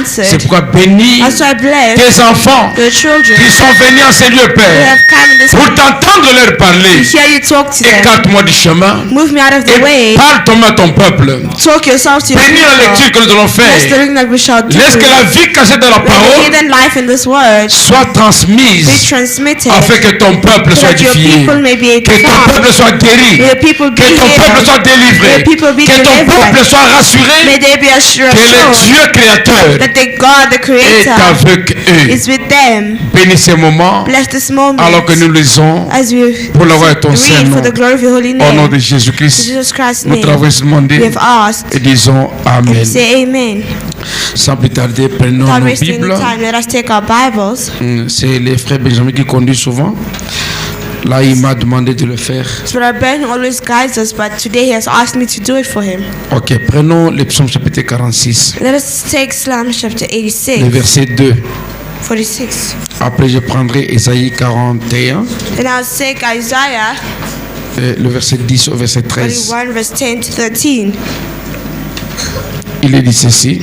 answered. C'est pourquoi bénis That's why I bless tes enfants the children qui sont venus en ces lieux, who Père, have come in this pour t'entendre leur parler. hear you talk to them. Écarte-moi du chemin Move me out of the et way. parle toi-même à ton peuple. Talk yourself to your Bénis la lecture people. que nous allons Bless the faire. reading that we shall do. Laisse que la vie cachée dans la Let the parole hidden life in this word soit be transmise transmitted, afin que ton peuple so soit that your édifié, people may be que ton edified. peuple soit guéri, May the people be que ton peuple healed. soit délivré, May the people be que ton delivered. peuple soit rassuré May they be que assured le Dieu créateur that the God, the est Creator, avec eux. is with them. Bénis ces moments Bless this moment alors que nous lisons as we pour le roi de ton read Saint-Nom. for the glory of your holy Au nom name. de In Jésus-Christ, Jesus Christ's nous name, t'avons we demandé have asked et disons and we Amen. say amen. Sans plus tarder, prenons Without nos wasting any Bibles. time, let us take our Bibles. C'est les frères Benjamin qui conduisent souvent. Là, il m'a demandé de le faire. So our Ben always guides us, but today he has asked me to do it for him. Ok, prenons le psaume chapitre 46, Let us take Psalm chapter le 86, verset 2. 46. Après, je prendrai Ésaïe 41, Then I'll take Isaiah le verset 10 au verset 13. 41, verse 10 to 13. Il est dit ceci,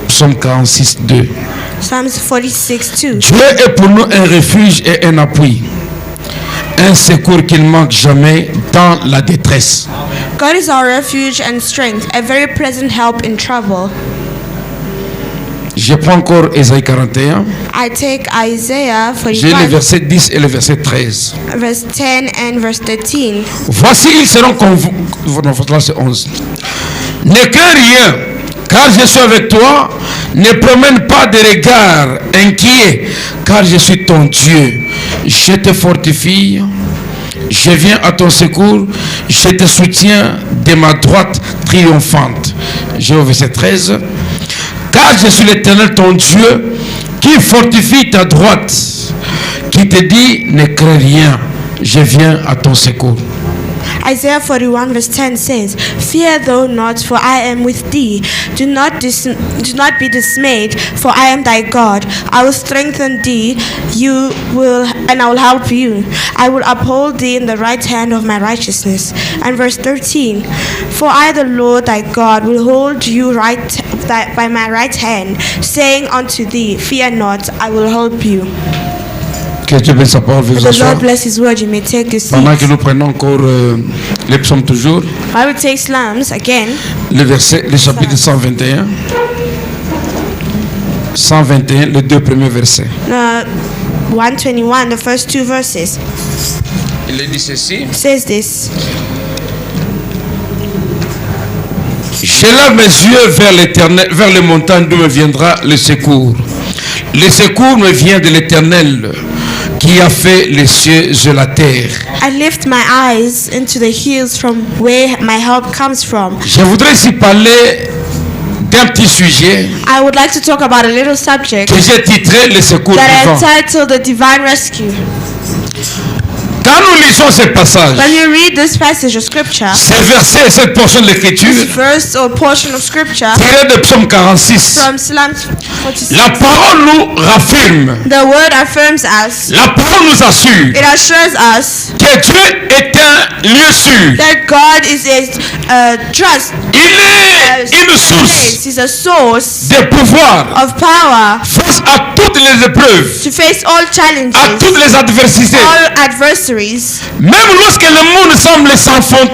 psaume 46, 2. Psalms 46, 2. Dieu est pour nous un refuge et un appui, un secours qui ne manque jamais dans la détresse. God is our refuge and strength, a very present help in trouble. Je prends encore Ésaïe 41, I take Isaiah j'ai le 45, verset 10 et le verset 13. verse 10 and verse 13. Voici, ils seront convaincus. Non, là, c'est 11. Ne crains rien, car je suis avec toi. Ne promène pas de regard inquiet, car je suis ton Dieu. Je te fortifie, je viens à ton secours, je te soutiens de ma droite triomphante. J'ai au verset 13. Car je suis l'Éternel ton Dieu, qui fortifie ta droite, qui te dit, ne crains rien, je viens à ton secours. Isaiah 41 verse 10 says, Fear thou not, for I am with thee. Do not be dismayed, for I am thy God. I will strengthen thee, and I will help you. I will uphold thee in the right hand of my righteousness. And verse 13, For I, the Lord thy God, will hold you by my right hand, saying unto thee, Fear not, I will help you. Que Dieu bénisse sa parole, vous The asseoir. Lord bless his word. You may take your Pendant que seat. nous prenons encore les psaumes toujours, I will take Psalms again. le chapitre 121. 121, les deux premiers versets. 121, the first two verses, Il est dit ceci. says this. Je lève mes yeux vers l'Éternel, vers les montagnes d'où me viendra le secours. Le secours me vient de l'Éternel qui a fait les cieux et la terre. I lift my eyes into the hills from where my help comes from. Je voudrais ici parler d'un petit sujet I would like to talk about a little subject que j'ai titré le secours that I divin. entitled The Divine Rescue. Quand nous lisons ce passage, When you read this passage of scripture, ces versets, cette portion de l'écriture, this verse or portion of scripture tirée de Psaume 46, from Psalms 46, la parole nous raffirme, the word affirms us, la parole nous assure it assures us que Dieu est un lieu sûr. that God is a trust, Il est une source is a source de pouvoir of power face à toutes les épreuves, to face all à challenges, toutes les adversités. all adversaries. Même lorsque le monde semble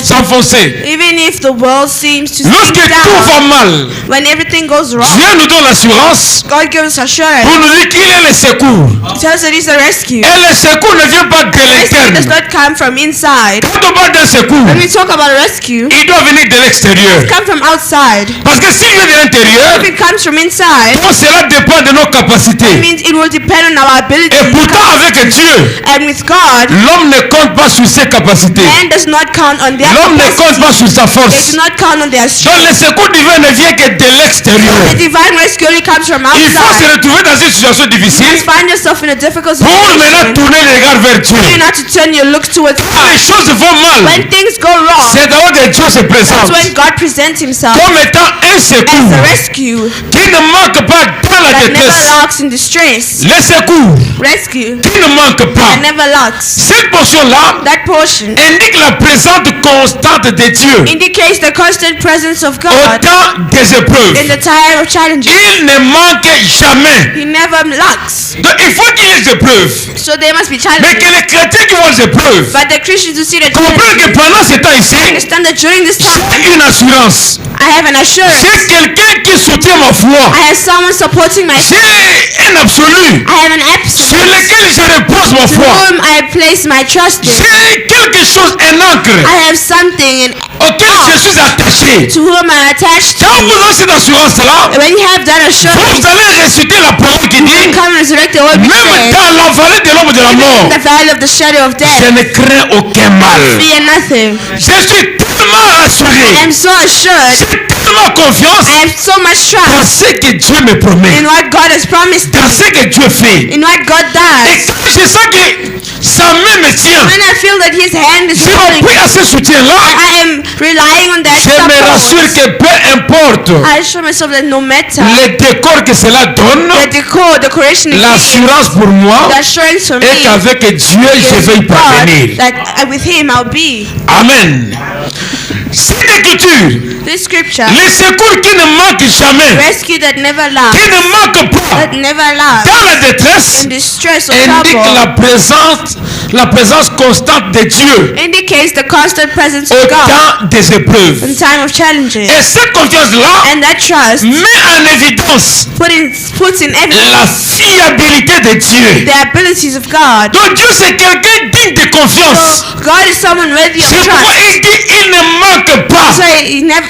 s'enfoncer, Even if the world seems to lorsque sink tout va down, mal, when everything goes wrong, Dieu nous donne l'assurance God gives us assurance. pour nous dire qu'il est le secours. He tells us it is a rescue. Et le secours ne vient pas de Rescue does l'interne. not come from inside. Quand on parle d'un secours, When we talk about a rescue, il doit venir de l'extérieur. it comes from outside. Parce que s'il vient de l'intérieur, If it comes from inside, cela dépend de nos it capacités. means it will depend on our ability. Et pourtant, avec Dieu, And with God, l'homme ne compte pas sur ses capacités. man does not count on their L'homme ne compte capacity. pas sur sa They force. do not count on their Donc strength. le secours divin ne vient que de l'extérieur. The divine rescue only comes from Il faut se outside. retrouver dans une situation You difficile must find yourself in a difficult pour maintenant situation. tourner les regards vers Dieu. You have to turn your look towards Quand God. les choses vont mal, When things go wrong, c'est d'abord que Dieu se that's présente when God presents himself comme étant un as secours a rescue qui ne manque pas dans la that never détresse, lacks in distress. le secours Rescue qui ne manque pas. that never lacks. Cette portion-là That portion indique la présence constante de Dieu indicates the constant presence of au God temps des épreuves. in the time of challenges. Il ne manque jamais. He never lacks. Donc il faut qu'il y ait des épreuves. So there must be Mais challenges. que les chrétiens qui vont aux épreuves But the Christians who see the comprennent que challenges pendant ce temps ici, understand that during this time j'ai une assurance. I have an assurance. J'ai quelqu'un qui soutient ma foi. I have someone supporting my faith. J'ai un absolu I have an sur absolute lequel je repose ma to foi. whom I place my trust in. J'ai quelque chose, un ancre I have something auquel je suis attaché. to whom I'm attached Quand vous to. avez cette assurance-là, When you have that assurance, vous allez réciter la parole qui you dit, come and resurrect the word we même said. dans la vallée de l'ombre de la Even mort, in the valley of the shadow of je death, ne crains aucun mal. fear nothing. Je suis tellement I assuré. am so assured. J'ai tellement confiance I have so much dans trust ce que Dieu me promet, in what God has promised dans me, ce que Dieu fait. in what God Et does. quand je sens que sa main me tient, When I feel that His hand is je holding m'appuie me, à ce soutien-là. I am relying on that Je me rassure support. que peu importe I assure myself that no matter le décor que cela donne, the decor, decoration, it is, l'assurance pour moi the assurance for me est qu'avec Dieu, je is vais y with God, parvenir. that with Him I'll be. Amen. Cette écriture, This scripture, les secours qui ne manquent jamais, rescue that never lacks, qui ne manquent pas that never lacks, dans la détresse, in distress or indique trouble, la présence constante de Dieu indicates the constant presence au of God temps des épreuves. in time of challenges. Et cette confiance-là And that trust met en évidence puts in evidence la fiabilité de Dieu. the abilities of God. Donc Dieu c'est quelqu'un digne de confiance. So God is someone worthy of C'est pourquoi trust. il dit il ne manque pas. So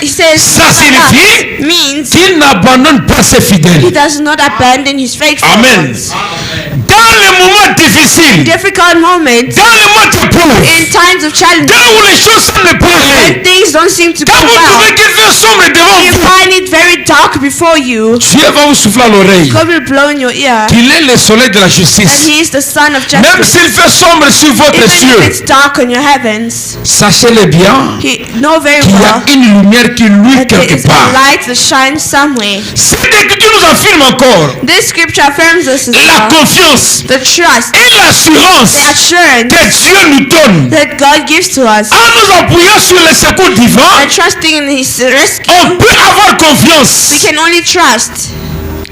he says Ça signifie means qu'il n'abandonne pas ses he fidèles. does not abandon his faithful Amen. ones. Dans les moments difficiles, Difficult moments, dans les moments d'épreuve, in times of challenge, là où les choses semblent pas aller, when things don't seem to go quand vous trouvez well, qu'il fait sombre devant you vous, find it very dark before you, Dieu va vous souffler à l'oreille God will blow in your ear qu'il est le soleil de la that justice. he is the son of Même justice. s'il fait sombre sur votre Even if cieux, it's dark on your heavens, sachez-le bien he know very qu'il y a well une lumière qui luit that there quelque is a part. light that shines somewhere. Cette écriture nous affirme encore This scripture affirms us as la well confiance the trust, et l'assurance the assurance que Dieu nous donne that God gives to us. en nous appuyant sur le secours divin. And trusting in His rescue, On peut avoir we confiance can only trust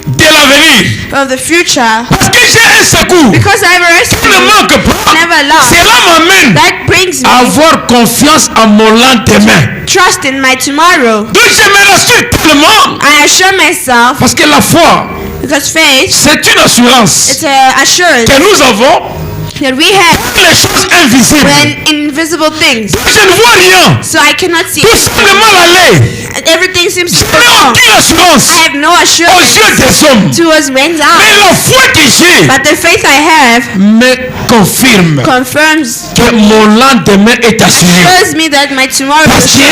de l'avenir of the future parce que j'ai un secours because I have a qui ne rescue. manque pas. Never lost. Cela m'amène That brings me à avoir confiance en mon lendemain. trust in my tomorrow. Donc je me rassure tellement I assure myself parce que la foi, because faith, c'est une assurance it's an assurance que nous avons that we have pour les choses invisibles. when invisible things. Je ne vois rien. So I cannot see Tout anything. semble mal aller. Everything seems Je to go n'ai wrong. aucune assurance I have no aux assurance yeux des hommes. towards men's Mais eyes. la foi que j'ai But the faith I have me confirme confirms, que mon lendemain est assuré. shows me that my tomorrow Parce is que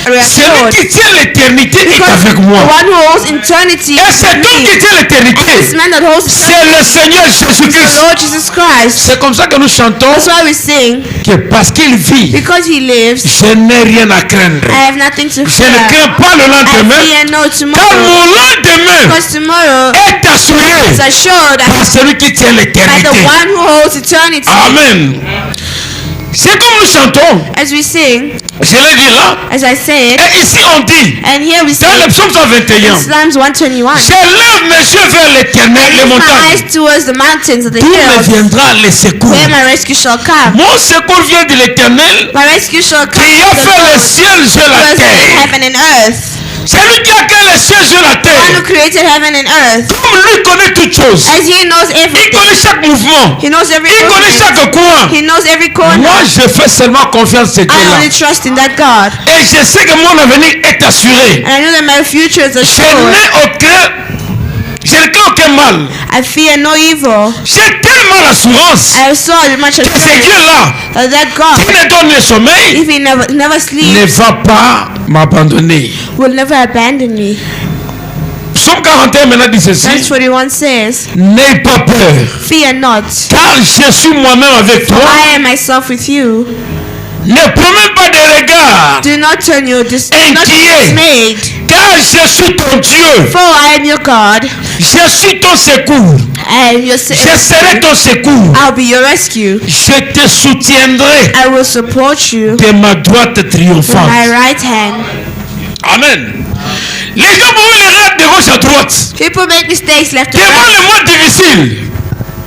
celui reassured. qui tient l'éternité est Because avec the moi. one who holds eternity Et is cet with homme qui me. tient And l'éternité, this man that holds c'est eternity le Seigneur is the Jésus-Christ. Lord Jesus Christ. C'est comme ça que nous chantons That's why we sing, que parce qu'il vit, because he lives, je n'ai rien à craindre. I have nothing to Je ne fear. crains pas le I lendemain, fear no car tomorrow. mon lendemain Because tomorrow est assuré is assured par celui qui tient by l'éternité. the one who holds eternity. Amen. C'est comme nous chantons, As we sing, je l'ai dit là, as I said, et ici on dit, and here we dans le sing psaume 121, in Psalms 121. je lève mes yeux vers l'éternel, les Lift my montagnes. eyes towards the mountains of the D'où me hills, viendra le secours? where my rescue shall come. Mon secours vient de l'éternel My rescue shall come qui a from the fait le Lord, ciel sur who la has made terre. heaven and earth. C'est lui qui a créé le ciel sur la The one who terre. created heaven and earth. Comme lui connaît toutes choses. As he knows Il everything. connaît chaque mouvement. He knows every Il connaît movement. chaque coin. He knows every corner. Moi, je fais seulement confiance à ce I Dieu-là. only trust in that God. Et je sais que mon avenir est assuré. And I know that my future is Je assured. je ne crains aucun mal. I fear no evil. J'ai tellement l'assurance I have so much que ce assurance Dieu-là that God, qui me donne le sommeil if he never ne sleeps, va pas m'abandonner. will never abandon me. Psaume 41 maintenant dit Verse ceci. 41 says, N'aie pas peur, fear not, car je suis moi-même avec toi. I am myself with you. Ne promène pas de regard. Do not turn your do not be Inquiet. dismayed. Car je suis ton Dieu. For I am your God. Je suis ton secours. I am your Je serai ton secours. I'll be your rescue. Je te soutiendrai I will support you de ma droite with triomphante. my right hand. Amen. Les gens vont les rêves de gauche à droite. People make mistakes left and Devant right. le monde difficile,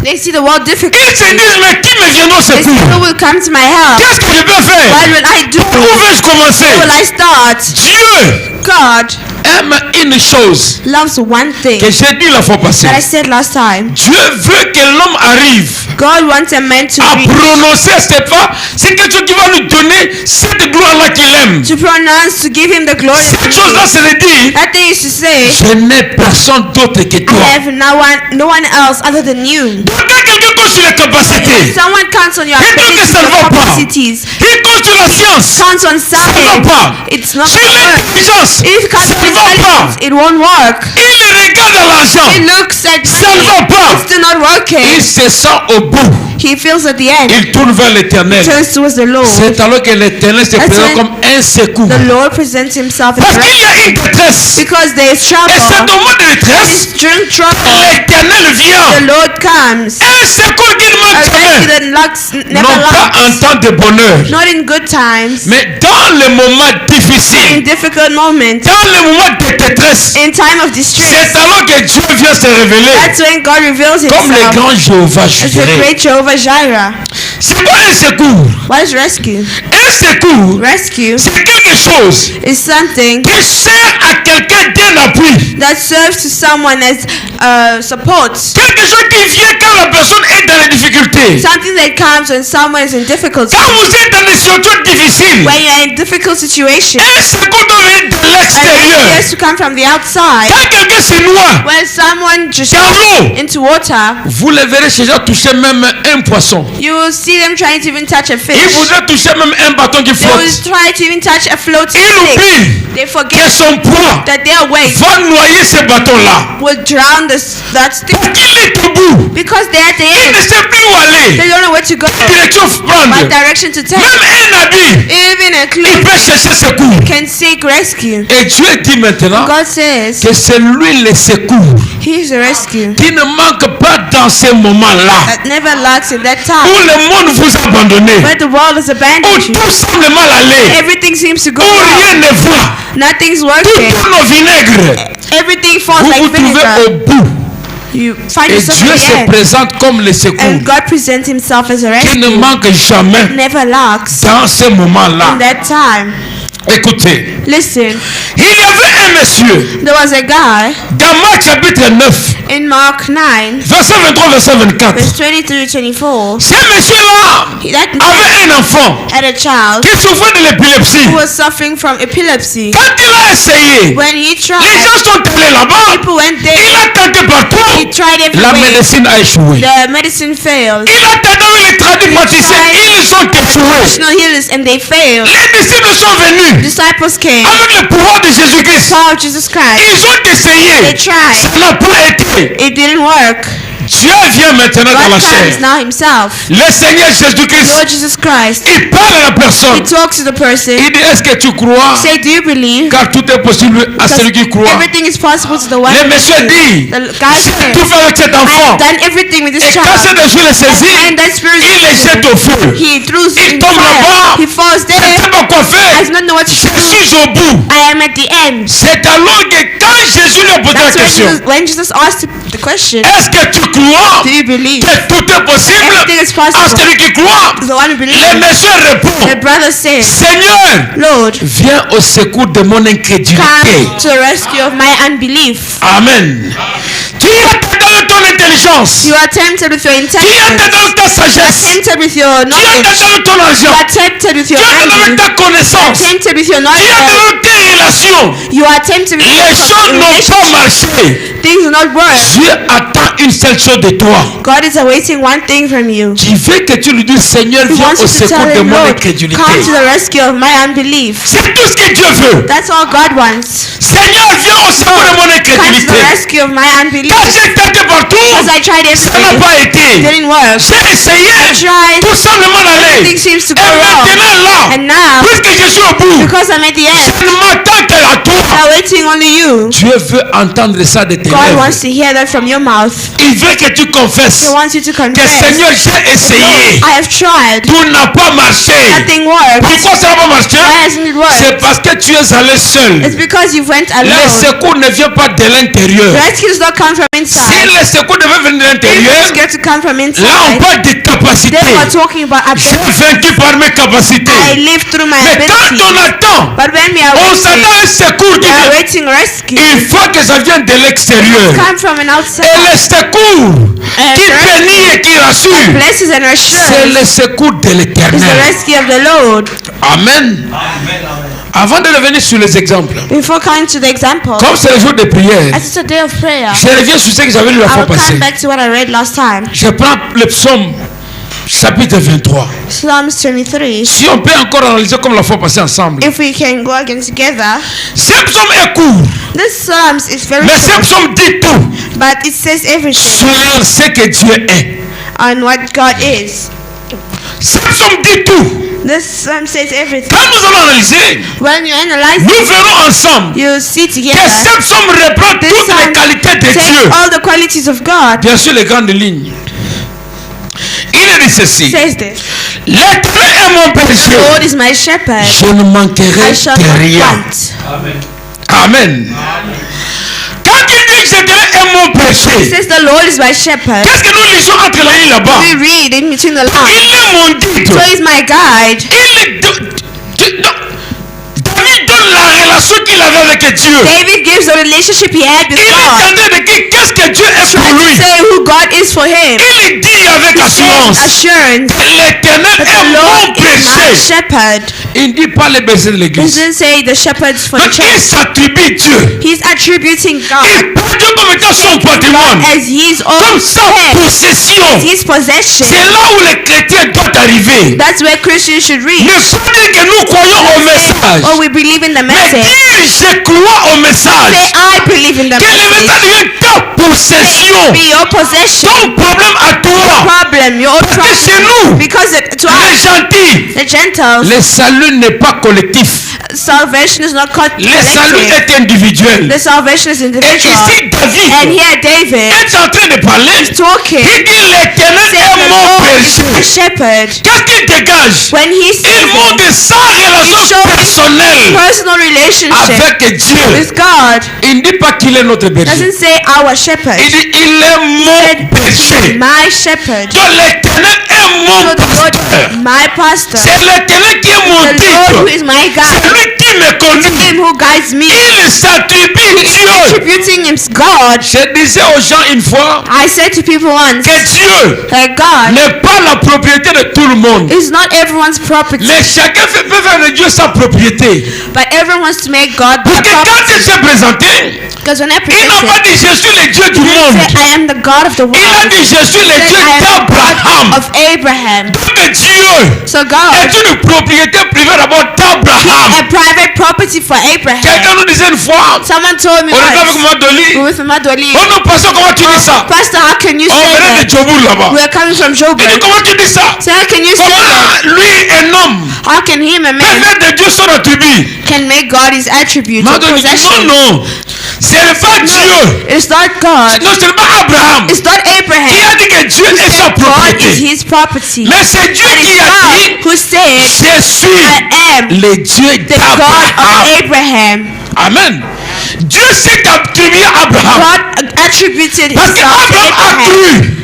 They see the world difficult. ils se disent, mais qui me viendra au They say, secours? who will come to my help? Qu'est-ce que je peux faire? What will I do? Où vais-je commencer? Where will I start? Dieu God aime une chose loves one thing que j'ai dit la fois passée. that I said last time. Dieu veut que l'homme arrive God wants a man to à reach, prononcer, c'est quelque chose qui va lui donner cette gloire-là qu'il aime. to pronounce, to give him the glory. Cette chose-là, c'est de dire, That thing is to say, je n'ai personne d'autre que I toi. have no one else other than you. Donc quand quelqu'un compte sur les capacités, Someone counts on your Et donc, abilities, ça ne your va pas. capacities. il compte sur la science, Counts on ça ne va science. pas. It's not Sur gonna work. l'intelligence, If it counts ça on ne va pas. intelligence, it won't work. Il regarde à l'argent, He looks at ça ne va money. pas. It's still not working. Il se sent au bout. He feels at the end. Il tourne vers l'éternel. Turns towards the Lord. C'est alors que l'éternel se That's présente when comme un secours. The Lord presents himself as Parce qu'il y a rescue. une détresse. Because there is Et c'est au trouble. moment de détresse, It's during trouble. l'éternel The vient. Lord comes. Un secours qui ne A manque rescue jamais. that lacks, Non never pas en lacks. temps de bonheur, Not in good times. mais dans les moments In difficiles, difficult moments. dans les moments de détresse. In time of distress. C'est alors que Dieu vient se révéler That's when God reveals comme le himself grand Jéhovah as the Jireh. great Jehovah Jireh. C'est quoi un secours? What is rescue? Un secours, Rescue c'est quelque chose is something qui sert à quelqu'un d'un appui. that serves to someone as support. Quelque chose qui vient quand la personne est dans les difficultés. Something that comes when someone is in difficulty. Quand vous êtes dans des situations difficiles, When you're in difficult situation. un secours doit venir de And it l'extérieur. has to come from the outside. Quand quelqu'un se noie When someone just dans l'eau, into water, vous le verrez chez gens toucher même un poisson. you will see them trying to even touch a Il fish. voudrait toucher même un bâton qui They will flotte. try to even touch a floating Il stick. oublie They que forget son poids that their weight va noyer ce bâton-là. will drown that stick Parce qu'il est au bout. because they're at the Il ne end. sait plus où aller. They don't know where to go, Quelle direction prendre. what direction to take. Même un habit, Even a il cloak peut chercher secours. can seek rescue. Et Dieu dit maintenant God says que c'est lui le secours He is a rescue qui ne manque pas dans ces moments-là that never lacks in that où time. le monde vous a abandonné, Where the world has où abandoned you. tout semble mal aller, Everything seems to go où rien wrong. ne va, Nothing's tout working. tourne au vinaigre. Everything falls Vous like vous trouvez vinegar. au bout. You find Et yourself Dieu at se the end. présente comme le secours And God presents Himself as a qui ne rescue. manque jamais Never lacks dans ces moments-là. in that time. Écoutez, Listen, il y avait un monsieur there was a guy dans Marc chapitre 9, in Mark 9, verset 23, verset 24. verse 23 to 24. Ce monsieur-là That man avait un enfant had a child qui souffrait de l'épilepsie. who was suffering from epilepsy. Quand il a essayé, When he les tried, gens sont allés là-bas. people went Il there. a tenté He partout. tried La everywhere. médecine a échoué. The medicine failed. Il a tenté avec les tradipraticiens. Ils ont échoué. Traditional healers and they failed. Les disciples sont venus Disciples came. avec le pouvoir de Jésus-Christ. Power of Jesus Christ. Ils ont essayé. They tried. Ça n'a pas été. It didn't work. Dieu vient maintenant dans God la chair. comes now Himself. Le Seigneur Jésus-Christ, Lord Jesus Christ. il parle à la He personne. talks to the person. Il dit, est-ce que tu crois? Say, do you believe? Car tout est possible à celui qui croit. Everything is possible to the one. Le who monsieur believes. dit, The guy j'ai said, tout fait avec cet enfant. I've done everything with this Et quand cet child. esprit le saisit, And that spirit il les jette au feu. he threw Il in tombe fire. là-bas. He falls Je ne there. sais pas quoi I faire. do not know what to Je do. suis au bout. I am at the end. C'est alors que quand Jésus lui a posé la That's question, when Jesus asked the question, est-ce que tu crois do you believe? que tout est possible Everything is à possible. celui qui croit? The one who Le believes. monsieur répond, The brother says, Seigneur, Lord, viens au secours de mon incrédulité. come to the rescue of my unbelief. Amen. Tu as tenté avec ton intelligence. You are tempted with your Tu as intelligence. tenté avec ta You are sagesse. tempted with your Tu as knowledge. tenté avec ton You argent. are tempted with Tu your as tenté avec money. ta You are connaissance. tempted with your Tu as tenté knowledge. avec tes relations. You are tempted with Les choses your n'ont pas relationship. marché. Things do not work. Dieu attend une seule chose de toi. God is awaiting one thing from you. Il veut que tu lui dises, Seigneur, He viens wants au you to secours tell de him, mon Lord, incrédulité. come to the rescue of my unbelief. C'est tout ce que Dieu veut. That's all God wants. Seigneur, viens au secours de mon Come to incrédulité. the rescue of my unbelief. Quand j'ai tenté partout, Because I tried Ça n'a everything. pas It été. didn't work. J'ai essayé I tried. tout simplement d'aller. Everything seems to Et go wrong. maintenant là, And now, puisque je suis au bout, because I'm at the end, je ne m'attends qu'à toi. I'm waiting only you. Dieu veut entendre ça de tes God lèvres. wants to hear that from your mouth. Il veut que tu confesses He wants you to que confess. Seigneur, j'ai essayé. I have tried. Tout n'a pas marché. Nothing worked. Pourquoi ça n'a pas marché? Why hasn't it C'est worked? parce que tu es allé seul. It's because you went Le alone. secours ne vient pas de l'intérieur. Rescue does not come from Si inside. le secours devait venir de If l'intérieur, it's going to come from là on inside, parle de capacité. then we're talking about J'ai ability. vaincu par mes I capacités. live through my Mais quand ability. on attend, But when we are on waiting, s'attend à un secours we qui are vient. waiting rescue. Il faut que ça vienne de l'extérieur. Come from an outside. Et le secours qui bénit et qui rassure, Blessings and c'est le assurance secours de is the l'éternel. rescue of the Lord. Amen. Avant de revenir sur les exemples, Before coming to the example, comme c'est le jour de prière, as it's a day of prayer, je reviens sur ce que j'avais lu la I fois will passée. come back to what I read last time. Je prends le psaume chapitre 23. Psalms 23. Si on peut encore analyser comme la fois passée ensemble. If we can go again together, Ce psaume est court, this Psalms is very mais ce short, psaume dit tout but it says everything sur ce que Dieu est. on what God is. Ce psaume dit tout. This Psalm says everything. Quand nous allons analyser, When you analyze nous it, verrons ensemble you'll see que together ce psaume reprend this toutes les Psalm qualités de takes Dieu. all the qualities of God. Bien sûr, les grandes lignes. Il dit ceci. Says this. L'Éternel est mon The berger. Lord is my shepherd. Je ne manquerai I shall de not rien. want. Amen. Quand il dit que l'Éternel est mon It berger, says the Lord is my shepherd. qu'est-ce que nous lisons entre les lignes là-bas? We read in between the Il lines. est mon guide. So he's my guide. David donne la relation qu'il avait avec Dieu. David gives the relationship he had with Il est en God. train de dire qu'est-ce que Dieu est pour Trying to lui. say who God is for him. Il dit avec He assurance, says assurance. l'Éternel But est the mon Lord is my berger. shepherd. Il ne dit pas les bergers de He l'église. doesn't say the shepherds for the Donc il church. s'attribue Dieu. He's attributing God Il prend Dieu comme étant son patrimoine, as his own comme sa head, possession. his possession. C'est là où les chrétiens doivent arriver. That's where Christians should read. Ne pas dire que nous croyons au message, Oh, we believe in the mais message. dire je crois au message. Say I believe in the Que le message. message devienne ta possession, Be your possession. ton problème à toi. Problem, your own Parce que chez problem. nous, Because to les us, gentils, the Gentiles, le salut n'est pas collectif. salvation is not Le salut collective. est individuel. The salvation is Et individual. ici, And David here David est en train de parler. is talking. Il dit l'Éternel Say est the mon Lord is my berger. shepherd. Qu'est-ce qu'il dégage? When he Il says montre sa relation shows personnelle personal relationship avec Dieu. with God, Il ne dit pas qu'il est notre berger. doesn't say our shepherd. Il dit il est mon berger. My shepherd. Donc l'Éternel est So mon the Lord pasteur. is my pastor. C'est l'Éternel qui est mon The Lord who titre. is my C'est guide. lui qui me conduit. Him who guides me. Il s'attribue Dieu. Attributing him God. Je disais aux gens une fois I said to people once que Dieu that God n'est pas la propriété de tout le monde. is not everyone's property, Mais chacun peut faire de Dieu sa propriété. but everyone wants to make God Parce their que quand property. il s'est présenté, Because when I il n'a pas presented, dit je suis le Dieu du he monde. said, I am the God of the Il a world. dit je suis le He Dieu said, I am the d'Abraham. God of Abraham. Donc Dieu So God est une propriété privée d'abord d'Abraham. a private property for Abraham. Quelqu'un nous disait une fois, Someone told me on était avec once, Madoli, with Madoli, on nous passait comment tu dis ça? Pastor, how can you On say venait de that? Djoboul là-bas. We are coming from Il dit Joburg. comment tu dis ça? So how can you say that? Comment lui, un homme, How can him, a peut man, faire de Dieu son attribut? can make God his attribute or Madoli dit possession? non, ce n'est pas Dieu. It's not God. Non, ce n'est pas Abraham. It's not Il Abraham. a dit que Dieu est sa God is propriété. his property. Mais c'est Dieu And qui it's a God dit who said, je suis I am le Dieu the God d'Abraham. of Abraham. Amen. Dieu s'est attribué à Abraham. God attributed Parce himself to qu'Abraham a Abraham. cru.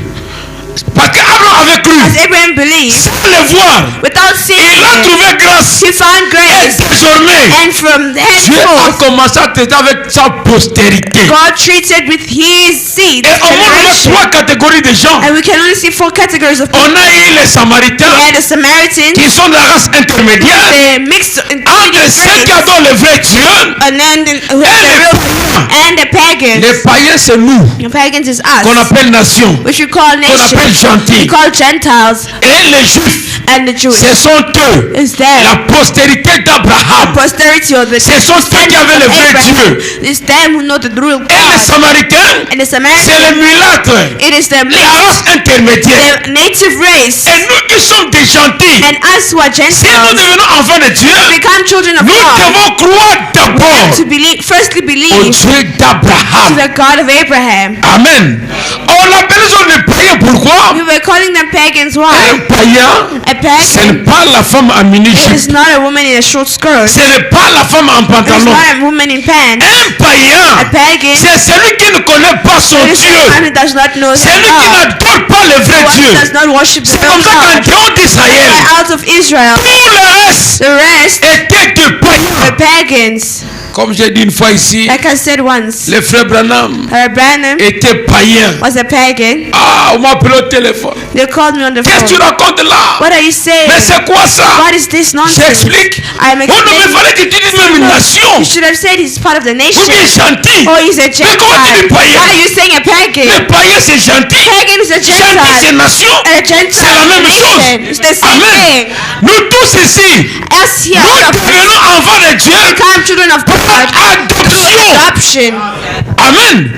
Parce qu'Abraham avait cru. As Abraham believed, Sans le voir, without seeing il a it, trouvé grâce. he found Et grace. désormais, And from Dieu a henceforth, commencé à traiter avec sa postérité. God treated with his seed Et au monde, on a generation. trois catégories de gens. And we can only see four categories of people. On a eu les Samaritains We had the Samaritans, qui sont de la race intermédiaire the mixed entre ceux qui adorent le vrai Dieu and then who et have the les real païens. and the pagans. Les païens, c'est nous The pagans is qu'on us, appelle nation, which we call qu'on appelle nation. We gentil. called Gentiles Et les Juifs, and the Jews. ce sont eux, Is them. la postérité d'Abraham. Posterity of the Ce sont ceux qui avaient le vrai Dieu. It's them who know the real Et les God. Samaritains, And the c'est Samaritans, les mulâtres, it is the la race intermédiaire. the native race. Et nous qui sommes des gentils, And us who are si nous Gentiles devenons enfants de Dieu, become children of nous God. devons croire d'abord To believe, firstly au believe Dieu to d'Abraham. the God of Abraham. Amen. On l'appelle ça les païens. Pourquoi? We were calling them pagans. Un Why? païen, A ce n'est pagan pas la femme en is mini-jupe. not a woman in a short skirt. Ce n'est pas la femme en It's pantalon. not a woman in pants. Un A païen, pagan c'est celui qui ne connaît pas son is Dieu. someone who does not know Celui their qui God. n'adore pas le vrai One Dieu. who does not worship the C'est real comme ça qu'en God. dehors d'Israël, Out of Israel, tout le reste the rest était de were païens. pagans. Comme j'ai dit une fois ici, Like I said once, le frère Branham Branham était païen. was a pagan. Ah, on m'a appelé au téléphone. They called me on the Qu'est-ce que tu phone. racontes là? What are you saying? Mais c'est quoi ça? What is this nonsense? J'explique. I'm Oh non, mais il explaining. fallait que tu dises même une nation. You should have said he's part of the Ou nation. bien gentil. Oh, he's a Mais comment tu dis Gentile. païen? Why are you saying a Le pagan? païen c'est gentil. Pagan is a Gentil c'est Gentile. nation. And a Gentile C'est la is a même nation. chose. It's the same Amen. thing. Nous tous ici, Us here nous devenons enfants de Dieu become children of God par adoption. adoption. Amen.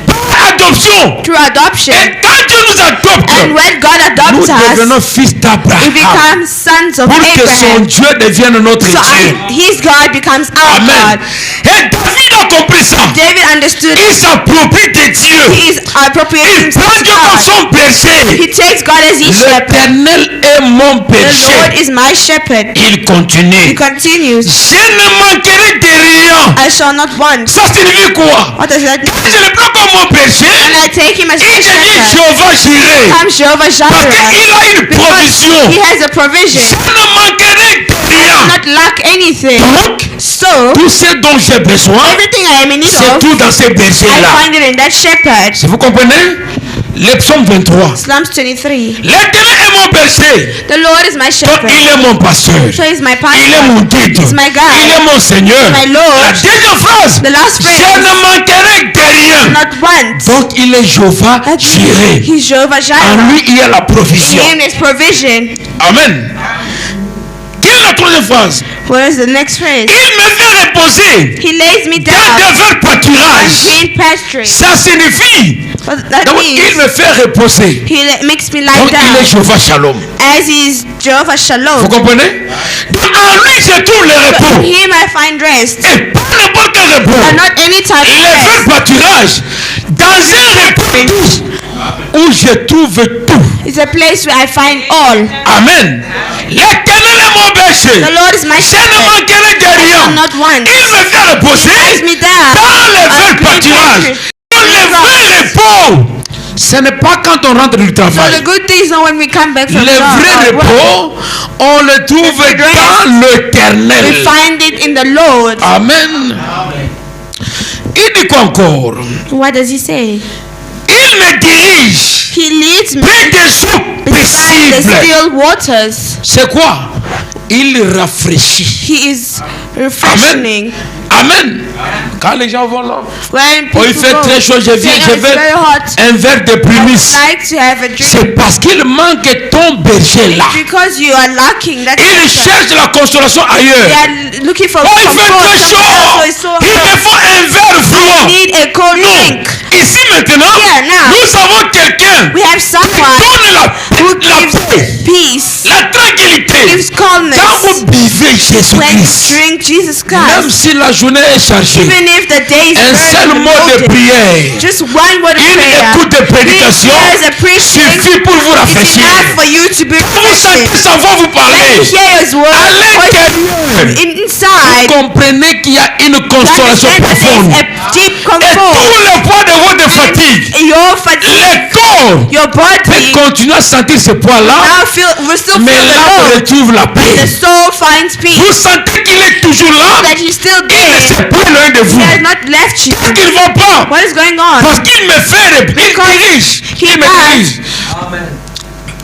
Par adoption. Through adoption. Et quand Dieu nous adopte, And when God nous adopts us, devenons fils we d'Abraham. become sons of Pour que son Abraham. Dieu devienne notre So Dieu. his God becomes our Amen. God. Et David a compris ça. David understood Il s'approprie de Dieu. he is appropriating Il himself prend to Dieu comme God. son berger. He takes God as his shepherd. L'Éternel est mon The Lord berger. is my shepherd. Il He continue. continues. Je ne manquerai de rien. I shall not want. Ça signifie quoi? What does that mean? Je le prends comme mon berger. And I take him as Il my devient shepherd. Jéhovah Jireh. I'm Jehovah Parce Jireh. qu'il a une Because provision. he has a provision. Je ne manquerai de rien. Not lack anything. Donc, So, tout ce dont j'ai besoin, everything I am in need c'est of, tout dans ces I bergers-là. find it in that shepherd. Si vous comprenez? Le psaume 23. Psalms 23. L'Éternel est mon berger. The Lord is my Donc, shepherd. il est mon pasteur. So he's my Il est mon pastor. guide. He's my guide. Il est mon Seigneur. My Lord. La deuxième phrase. The last Je phrase. ne manquerai de rien. Not want. Donc, il est Jéhovah That means Jireh. he's Jehovah En Jireh. lui, il y a la provision. In his provision. Amen. Quelle est la troisième phrase? What is the next phrase? Il me fait reposer He lays me dans down de verts on pâturages. green pastures. Ça signifie. What that Donc, il means, me fait reposer. makes me lie Donc, il est down Jéhovah Shalom. as is Jehovah Vous Shalom. comprenez? En lui, je trouve le repos. Him I find rest. Et pas n'importe quel repos. And not any type of Les verts rest. pâturages. Dans un repos où je trouve tout. It's a place where I find all. Amen. L'éternel est mon berger. The Lord is my Je ne shepherd. manquerai de I rien. shall not want. Il me fait reposer Lays me down dans les on verts green pâturages. pastures. Dans les verts repos. Ce n'est pas quand on rentre du So the travail. good thing is not when we come back Le from job vrai or work. repos, on le trouve The rest, dans We l'éternel. find it in the Lord. Amen. Il dit quoi encore? What does he say? Il me dirige He leads me près des eaux beside the paisibles. still waters. C'est quoi? Il rafraîchit. He is refreshing. Amen. Quand les gens vont là, When oh, people il fait go, très chaud, je viens, say, je "Oh, it's very veux hot. un verre de I would prémisse. like to have a drink." C'est parce qu'il manque ton berger là. Because you are lacking that. Il shelter. cherche la consolation They ailleurs. are looking for Oh, il fait comfort très somewhere else, so it's chaud. so Il me hot. faut un verre I froid. need a cold Non. drink. Ici maintenant, Here, now. nous avons quelqu'un We have qui someone donne who la gives paix, peace, la tranquillité. gives calmness. Quand vous buvez When you Jésus-Christ, drink Jesus même Christ, si la journée est chargée, even if the day is un seul very mot de loaded, prière, just one word of une prayer, écoute de prédication hears a preaching, suffit pour vous it's rafraîchir. enough for you to be Vous refreshed. sentez sa voix vous When parler. you hear His word, À l'intérieur, inside, comprenez qu'il y a une you consolation understand that profonde. there's a deep Et comfort. tout le poids de votre fatigue, Your fatigue, le corps your peut body, continuer à sentir ce poids-là, now will still mais feel là, the on load. retrouve la The paix. soul finds peace. Vous sentez qu'il est toujours là, That He's still il ne there. s'est pas loin de vous. He has not left you. Qu'est-ce qu'il ne va pas? What is going on? Parce qu'il me fait, il dirige, il me dirige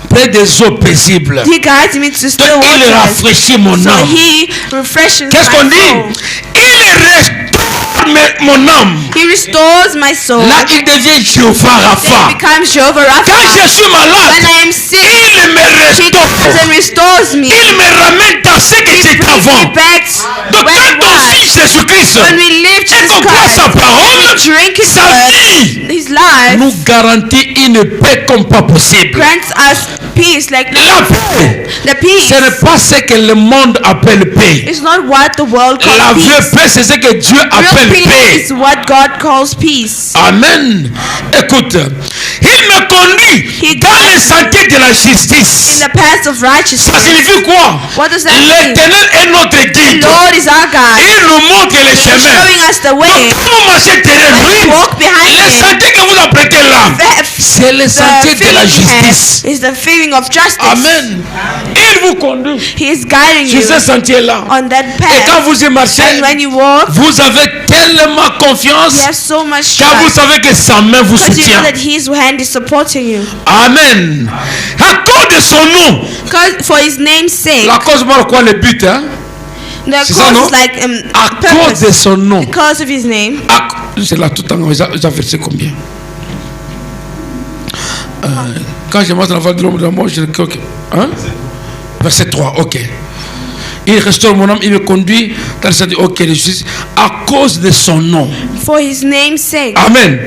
près des eaux paisibles. He guides me to still Donc il waters. rafraîchit mon So âme. He refreshes Qu'est-ce qu'on my dit? soul. Il restaure mon âme. He restores my soul. Là, il devient Jéhovah Then Rapha. it becomes Jehovah Quand je Rapha. suis When malade, I am sick, il me He comes restaure. and restores me. Il me ramène dans ce que He j'étais brings me avant. back Donc where I quand on was. suit Jésus-Christ When we live et Jesus qu'on boit sa Christ, parole, drink His sa word, vie His life nous garantit une paix comme pas possible. grants us peace like La paix, the peace. ce n'est pas ce que le monde appelle paix. It's not what the world La calls vraie peace. paix, c'est ce que Dieu Real appelle peace paix. is what God calls peace. Amen. Écoute, il me conduit dans les sentiers de la In justice. the path of Ça righteousness. signifie quoi? What does that mean? L'Éternel est notre The guide. Lord is our God. Il nous montre les He's chemins. showing us the way. Donc, quand vous marchez derrière lui, Walk behind les Him. sentiers que vous apprêtez là, c'est les sentiers de la justice. is the feeling of justice. Amen. Il vous conduit He is guiding sur you ces sentiers-là. on that Et quand path. vous y marchez, And when you walk, vous avez tellement confiance you have so much car vous trust savez que sa main vous because you know soutient. that His hand is supporting you. Amen. À cause de son nom. Because for His name's sake, La cause par quoi le but, hein? the c'est ça, cause non? is like À cause de purpose. son nom. Because of His name. C'est là tout en haut. J'ai versé combien? Quand je marche dans la vallée de l'ombre de la mort, je dis ok. Hein? Verset 3, ok. Il restaure mon âme, il me conduit dans le sentier auquel je suis à cause de son nom. For His name's sake. Amen.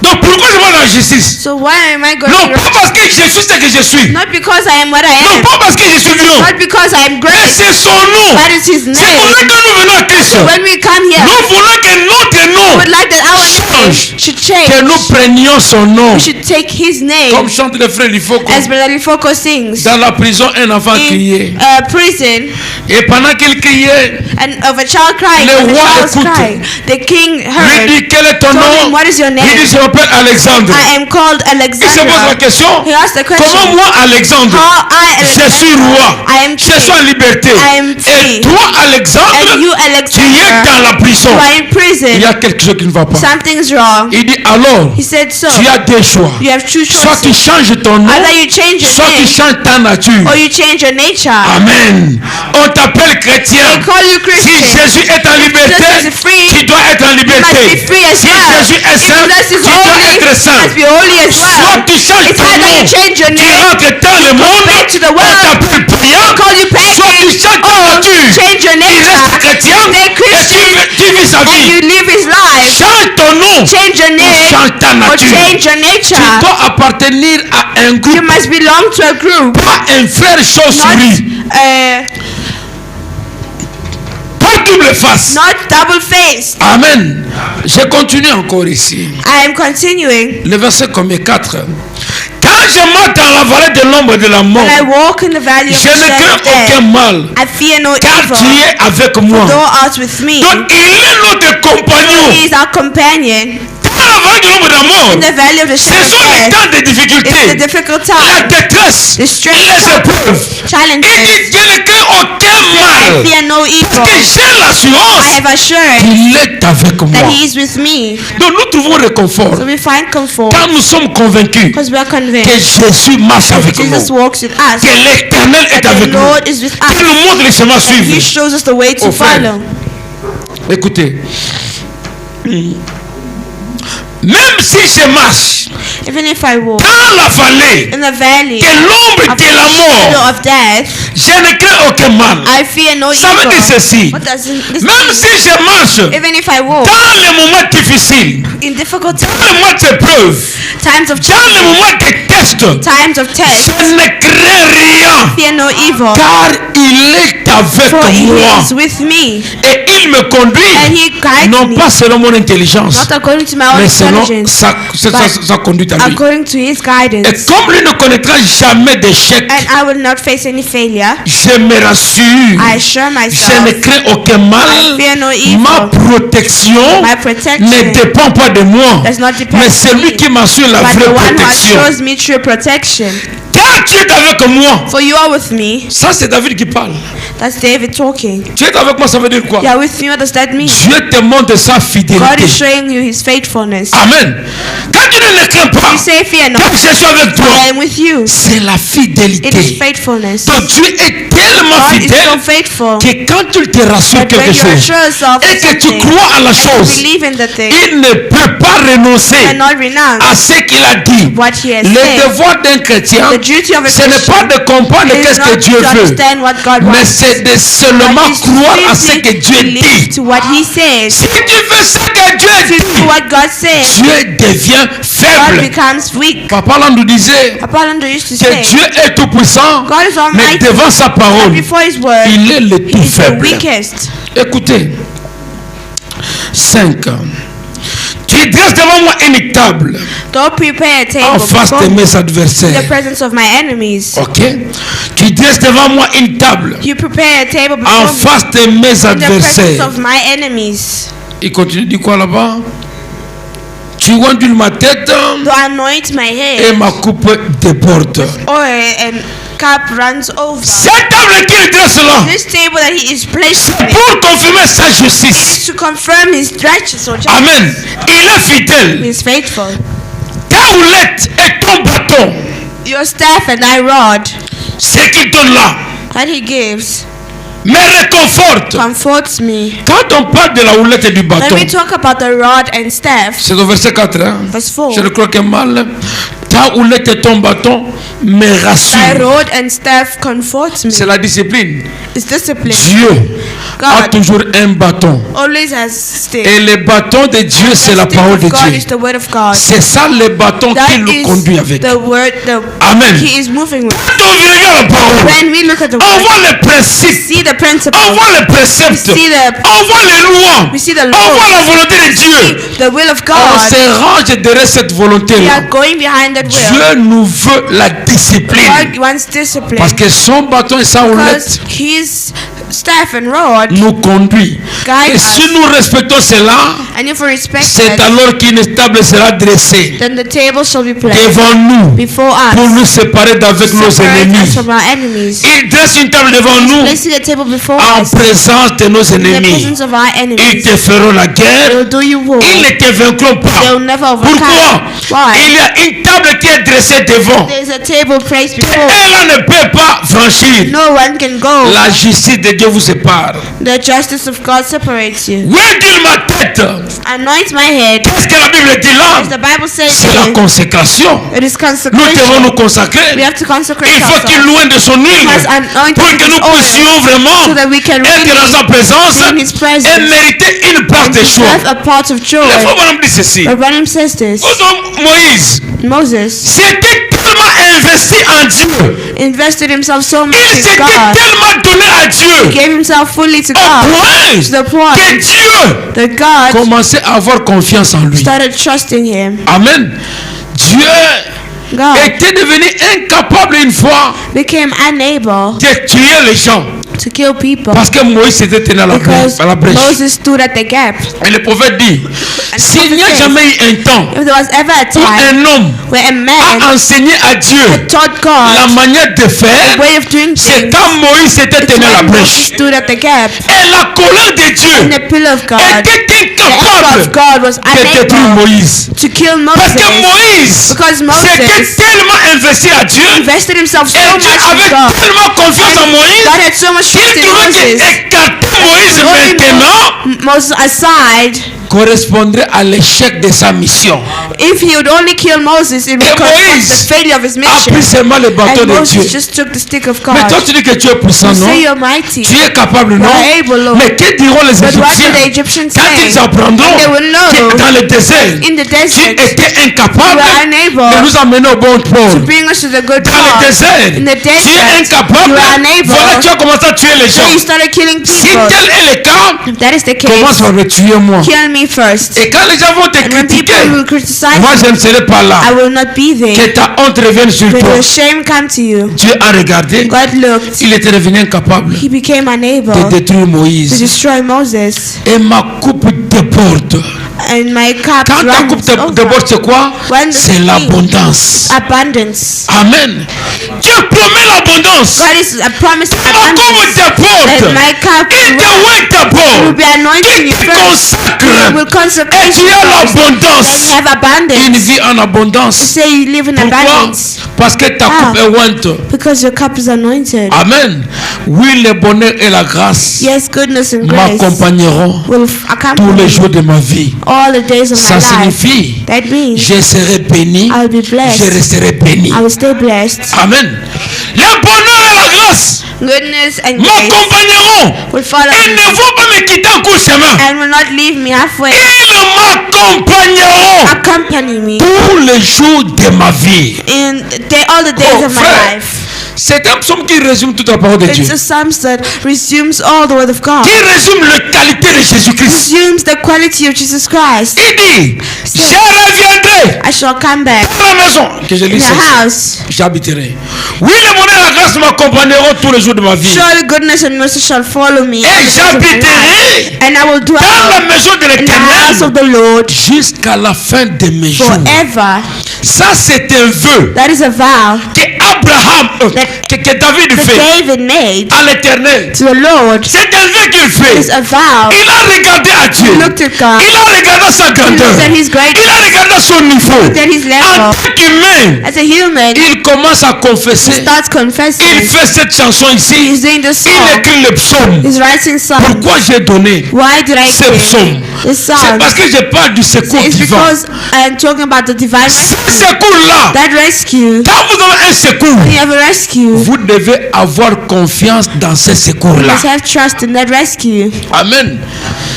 Donc pourquoi je vais dans la justice? So why am I going Non, to pas parce que je suis ce que je suis. Not because I am what I Non, am. pas parce que je suis grand. Not because I am Mais great. c'est son nom. That is His C'est pour name. ça que nous venons à Christ. When we come here, Nous voulons que notre we nom would like that our name change. should Que change. nous prenions son nom. We should take His name. Comme chante le frère, il faut que As Brother Lifoko sings. dans la prison, un enfant criait. In prison, Et pendant qu'il criait, and of a child crying, Le when the roi child was écoute. crying, the king lui heard. dit quel est ton Told him, nom? what is your Il name? dit je m'appelle Alexandre. I am called Il se pose la Alexander. question. He asked the question. Comment moi Alexandre? How I, Je suis Alexander, roi. I am Je suis en king. liberté. I am Et free. toi Alexandre, And you, tu es Alexander, dans la prison. you are in Il y prison. a quelque chose qui ne va pas. Something's wrong. Il dit alors, He said so. tu as deux choix. You have two Soit tu choices. changes ton nom, Either you change your soit tu name changes ta nature. or you change your nature. Amen. On t'appelle chrétien. They call you Si Christian. Jésus est en liberté, Jesus is free, tu dois être en You must liberté. be free as Si well. Jésus est If saint, Jesus tu is dois holy, être you saint. must be holy as Soit well. tu changes It's ton either you nom, change your tu name, rentres dans le monde, back to the on world, t'appelle païen, call you soit tu pagan, changes ta or nature, change your tu restes nature, chrétien stay et Christian, tu vis sa and vie. you live His life. Change ton nom, Change your name change ta or nature. change your Tu nature. dois appartenir à un You groupe, must belong to a group, pas un frère chauve-souris, pas double face. not double-faced. Amen. Je continue encore ici. I am continuing. Le verset combien 4. Quand je monte dans la vallée de l'ombre de la mort, When I walk in the valley of je the ne shadow crains of death, aucun mal, I fear no car tu evil. es avec moi. Thou art with me. Donc il est notre compagnon. He is our companion. Dans la vallée de l'ombre de la mort, In the valley of the ce shadow of sont les death, temps de it's the difficultés, difficult la time, détresse, the stress, les épreuves. Il challenges. dit je ne crains aucun I mal, fear no que evil. j'ai l'assurance I have assurance qu'il est avec moi. that He is with me. Donc nous trouvons réconfort So we find comfort quand nous sommes convaincus because we are que convinced Jésus marche avec nous, Jesus walks with us, que l'Éternel est that avec the nous, Lord is with qu'il nous us. montre les chemins à He suivre. shows us the way to Oh, frère. follow. Écoutez, même si je marche Even if I walk dans la vallée in the valley de l'ombre of de the la mort, shadow of death, je ne crains aucun mal. I fear no Ça veut dire evil. ceci, What does this même mean? si je marche Even if I walk dans les moments difficiles, in difficult dans les moments d'épreuve, times of dans les challenge, moments de test, times of test, je ne crains rien, fear no evil, car il est avec for He moi is with me, et il me and conduit, He guides non me, pas selon mon intelligence, not according to my own mais selon intelligence, sa conduite à lui. according to His Et guidance. comme lui ne connaîtra jamais d'échec, And I will not face any failure. je me rassure, I assure je ne myself crains aucun I mal. fear no evil. Ma protection My ne protection dépend pas de moi, does not depend mais on c'est lui me, qui m'assure la but the vraie one who protection. assures me true protection. car tu es avec moi. For you are with me. Ça, c'est David qui parle. That's David talking. Tu es avec moi, ça veut dire quoi? You are with me. What does that mean? Dieu te montre sa God fidélité. is showing you His faithfulness. Amen. Quand tu ne le crains pas, You say, fear not. car je suis avec toi, I am with you. c'est la It is fidélité. faithfulness. Donc Dieu est tellement God is fidèle so faithful que quand tu te rassures that when quelque you chose assure yourself et of que tu something crois à la and you chose, believe in the thing, il ne peut pas renoncer you cannot renounce à ce qu'il a dit. what He has Le said. devoir d'un chrétien, The duty of a ce n'est pas Christian de comprendre is qu'est-ce que not Dieu to veut, understand what God mais wants, c'est de seulement but is to croire à ce que simply Dieu believe dit. to what He says. Si tu fais ce que Dieu To dit, what God says, Dieu devient God faible. becomes weak. Papa là nous disait Apollo used to que say, Dieu est tout puissant, God is mais almighty, devant sa and parole, before His word, il est le tout He is the faible. weakest. Écoutez, 5. Tu dresses devant moi une table Don't prepare a table en face before de me mes in the adversaires. presence of my enemies. Ok? Tu dresses devant moi une table You prepare a table en before me face de mes in the presence adversaires. of my enemies. Il continue, dit quoi là-bas? Tu ondules ma tête To anoint my et head, ma coupe déborde. oil and cup runs over. Cette table qu'il dresse là, This table that He is placed c'est on it pour confirmer sa is justice. to confirm His righteous or justice. Amen. Il est He fidèle. is faithful. Ta houlette et ton bâton, Your staff and thy rod ce qu'il donne là, that He gives me réconforte. comforts me. Quand on parle de la houlette et du Let bâton, me talk about the rod and staff. c'est au verset 4. Hein? Verse 4. Je le crois que mal. Ta houlette et ton bâton me Thy rassurent. rod and staff comforts me. C'est la discipline. It's discipline. Dieu a God toujours un bâton. always has stick. Et le bâton de Dieu, c'est la The stick parole of de God Dieu. is the word of God. C'est ça le bâton qui That nous conduit is avec. the word Amen. He is moving with. Quand on regarde la parole, When we look at the on word, voit les we principes, see the principle. on voit les We préceptes, see the on voit les lois, we see the on voit law. la volonté de Dieu. The will of On God. se range derrière cette We volonté-là. are going behind that will. Dieu nous veut la discipline. God wants discipline. Parce que son bâton et sa Because houlette His staff and rod nous conduit. guide Et si us. nous respectons cela, And if we respect c'est it, alors qu'une table sera dressée then the table shall be placed devant nous before pour us. nous séparer d'avec nos Separate us ennemis. from our enemies. Il dresse une table devant nous Placing a table before en us présence de nos in the ennemis. presence of our Ils enemies. te feront la They guerre. will do you war. Ils ne te vaincront They pas. will never Pourquoi? overcome. Il Why? y a une table qui est dressée devant. There's a table placed before. Elle ne peut pas franchir. No one can go. La justice de Dieu vous sépare. The justice of God separates you. Ondule ma tête. Anoint my head. Qu'est-ce que la Bible dit là? As the Bible says C'est la here, consécration. it is Nous devons consecration. nous consacrer. We have to consecrate Il faut qu'il ourselves. loin de son huile He has anointed pour que his nous oil puissions vraiment so that we can être really dans sa présence be in his et presence mériter une part des choix. deserve a part of joy. Il faut vraiment dire ceci. But Branham says this. Moïse Moses s'était tellement investi en Dieu. invested himself so much Il in s'était God. tellement donné à Dieu. Gave himself fully to Au God. point To the point que Dieu that God commençait à avoir confiance en lui. started trusting him. Amen. Dieu God était devenu incapable une fois became unable de tuer les gens to kill people parce que Moïse s'était tenu à la because brèche. Moses stood at the gap. Et le prophète dit, And s'il n'y a prophet jamais eu un temps If there was ever a où time un homme where a man a enseigné à Dieu taught la God manière de the faire, way of doing c'est things, quand Moïse s'était it's tenu à la when Moses brèche. stood at the gap Et la colère de and Dieu the pillar of God. était The anger incapable of God was de détruire unable Moïse. to kill Parce que Moses Moïse because s'était Moses tellement investi à Dieu invested himself so et much Dieu in avait God. tellement confiance en Moïse God had so much qu'il trust in trouvait Moses. qu'écarter Moïse Only maintenant Moses aside, correspondrait à l'échec de sa mission. if he would only kill Moses, it would Et correspond Moïse to the failure of his a mission. pris seulement le bâton And de Dieu. Moses just took the stick of Mais toi God. tu dis que tu es puissant, You non? say you're mighty. Tu es capable, non? You're able, Lord. Mais que diront les But what Égyptiens did the Egyptians quand say? ils apprendront They will know que dans le désert, in the tu desert étais incapable you are de unable nous amener au bon to port. bring us to the good Dans le part. désert, In the tu es desert, incapable. you are unable. Voilà, tu as commencé à tuer les So you gens. started killing Si people. tel est le cas, If that is the commence case, par me tuer moi. kill me me first. Et quand les gens vont te And when people critiquer, will criticize moi je ne serai pas là. I will not be Que there. ta honte revienne sur When toi. your shame come to you, Dieu a regardé. God looked. Il était devenu incapable He became unable de détruire to Moïse. destroy Moses. Et ma coupe déborde. And my cup Quand ta coupe runs over. déborde, c'est quoi? When the C'est sea- l'abondance. Abundance. Amen. Dieu promet l'abondance. God is a promise of Ma coupe abundance. And déborde. my cup Il te oint will d'abord. be anointing Il you te first. consacre. Will consecrate Et tu you as first. Then l'abondance. you have Une abundance. vie en You abondance. say you live in Pourquoi? abundance Parce que ta coupe est ointe. because your cup is anointed. Amen. Oui, le bonheur et la grâce Yes, goodness and grace m'accompagneront will tous accompany les me jours de ma vie. all the days of Ça my life. signifie, That means je serai béni, I will be je blessed. resterai béni. I will stay blessed. Amen. Le bonheur et la grâce Goodness and grace m'accompagneront. will follow Ils ne me vont pas me quitter en cours chemin. and will not leave me halfway. Ils m'accompagneront Accompany me tous les jours de ma vie. in all the days Oh, of my frère. life. C'est un psaume qui résume toute la parole de Dieu. It's a psalm that resumes all the word of God. Qui résume la qualité de Jésus-Christ. Resumes the quality of Jesus Christ. Il dit, je reviendrai I shall come back à la maison. Que je in lis your ça. house. J'habiterai. Oui, le bonheur et la grâce m'accompagneront tous les jours de ma vie. Surely goodness and mercy shall follow me all Et the days of my life. j'habiterai And I will dans la dwell maison de in the house of l'Éternel the Lord jusqu'à la fin de mes jours. forever. Ça, c'est un vœu That is a vow que Abraham, que David that fait David made à l'Éternel. to the Lord. C'est un vœu qu'il It's fait. a vow. Il a regardé à Dieu. He looked at God. Il a regardé sa He grandeur. looked at his Il greatness. a regardé son niveau. Looked at his En level. tant qu'humain, As a human, il commence à he confesser. starts Il confessing. fait cette chanson He's ici. doing the Il song. écrit le psaume. He's writing song. Pourquoi j'ai donné Why did I ce give psaume? this C'est song? parce que je parle du secours It's divin. because I'm talking about the divine Ce rescue. secours-là, That rescue. quand vous avez un secours, When you have a rescue, vous devez avoir confiance dans ce you secours-là. must have trust in that rescue. Amen.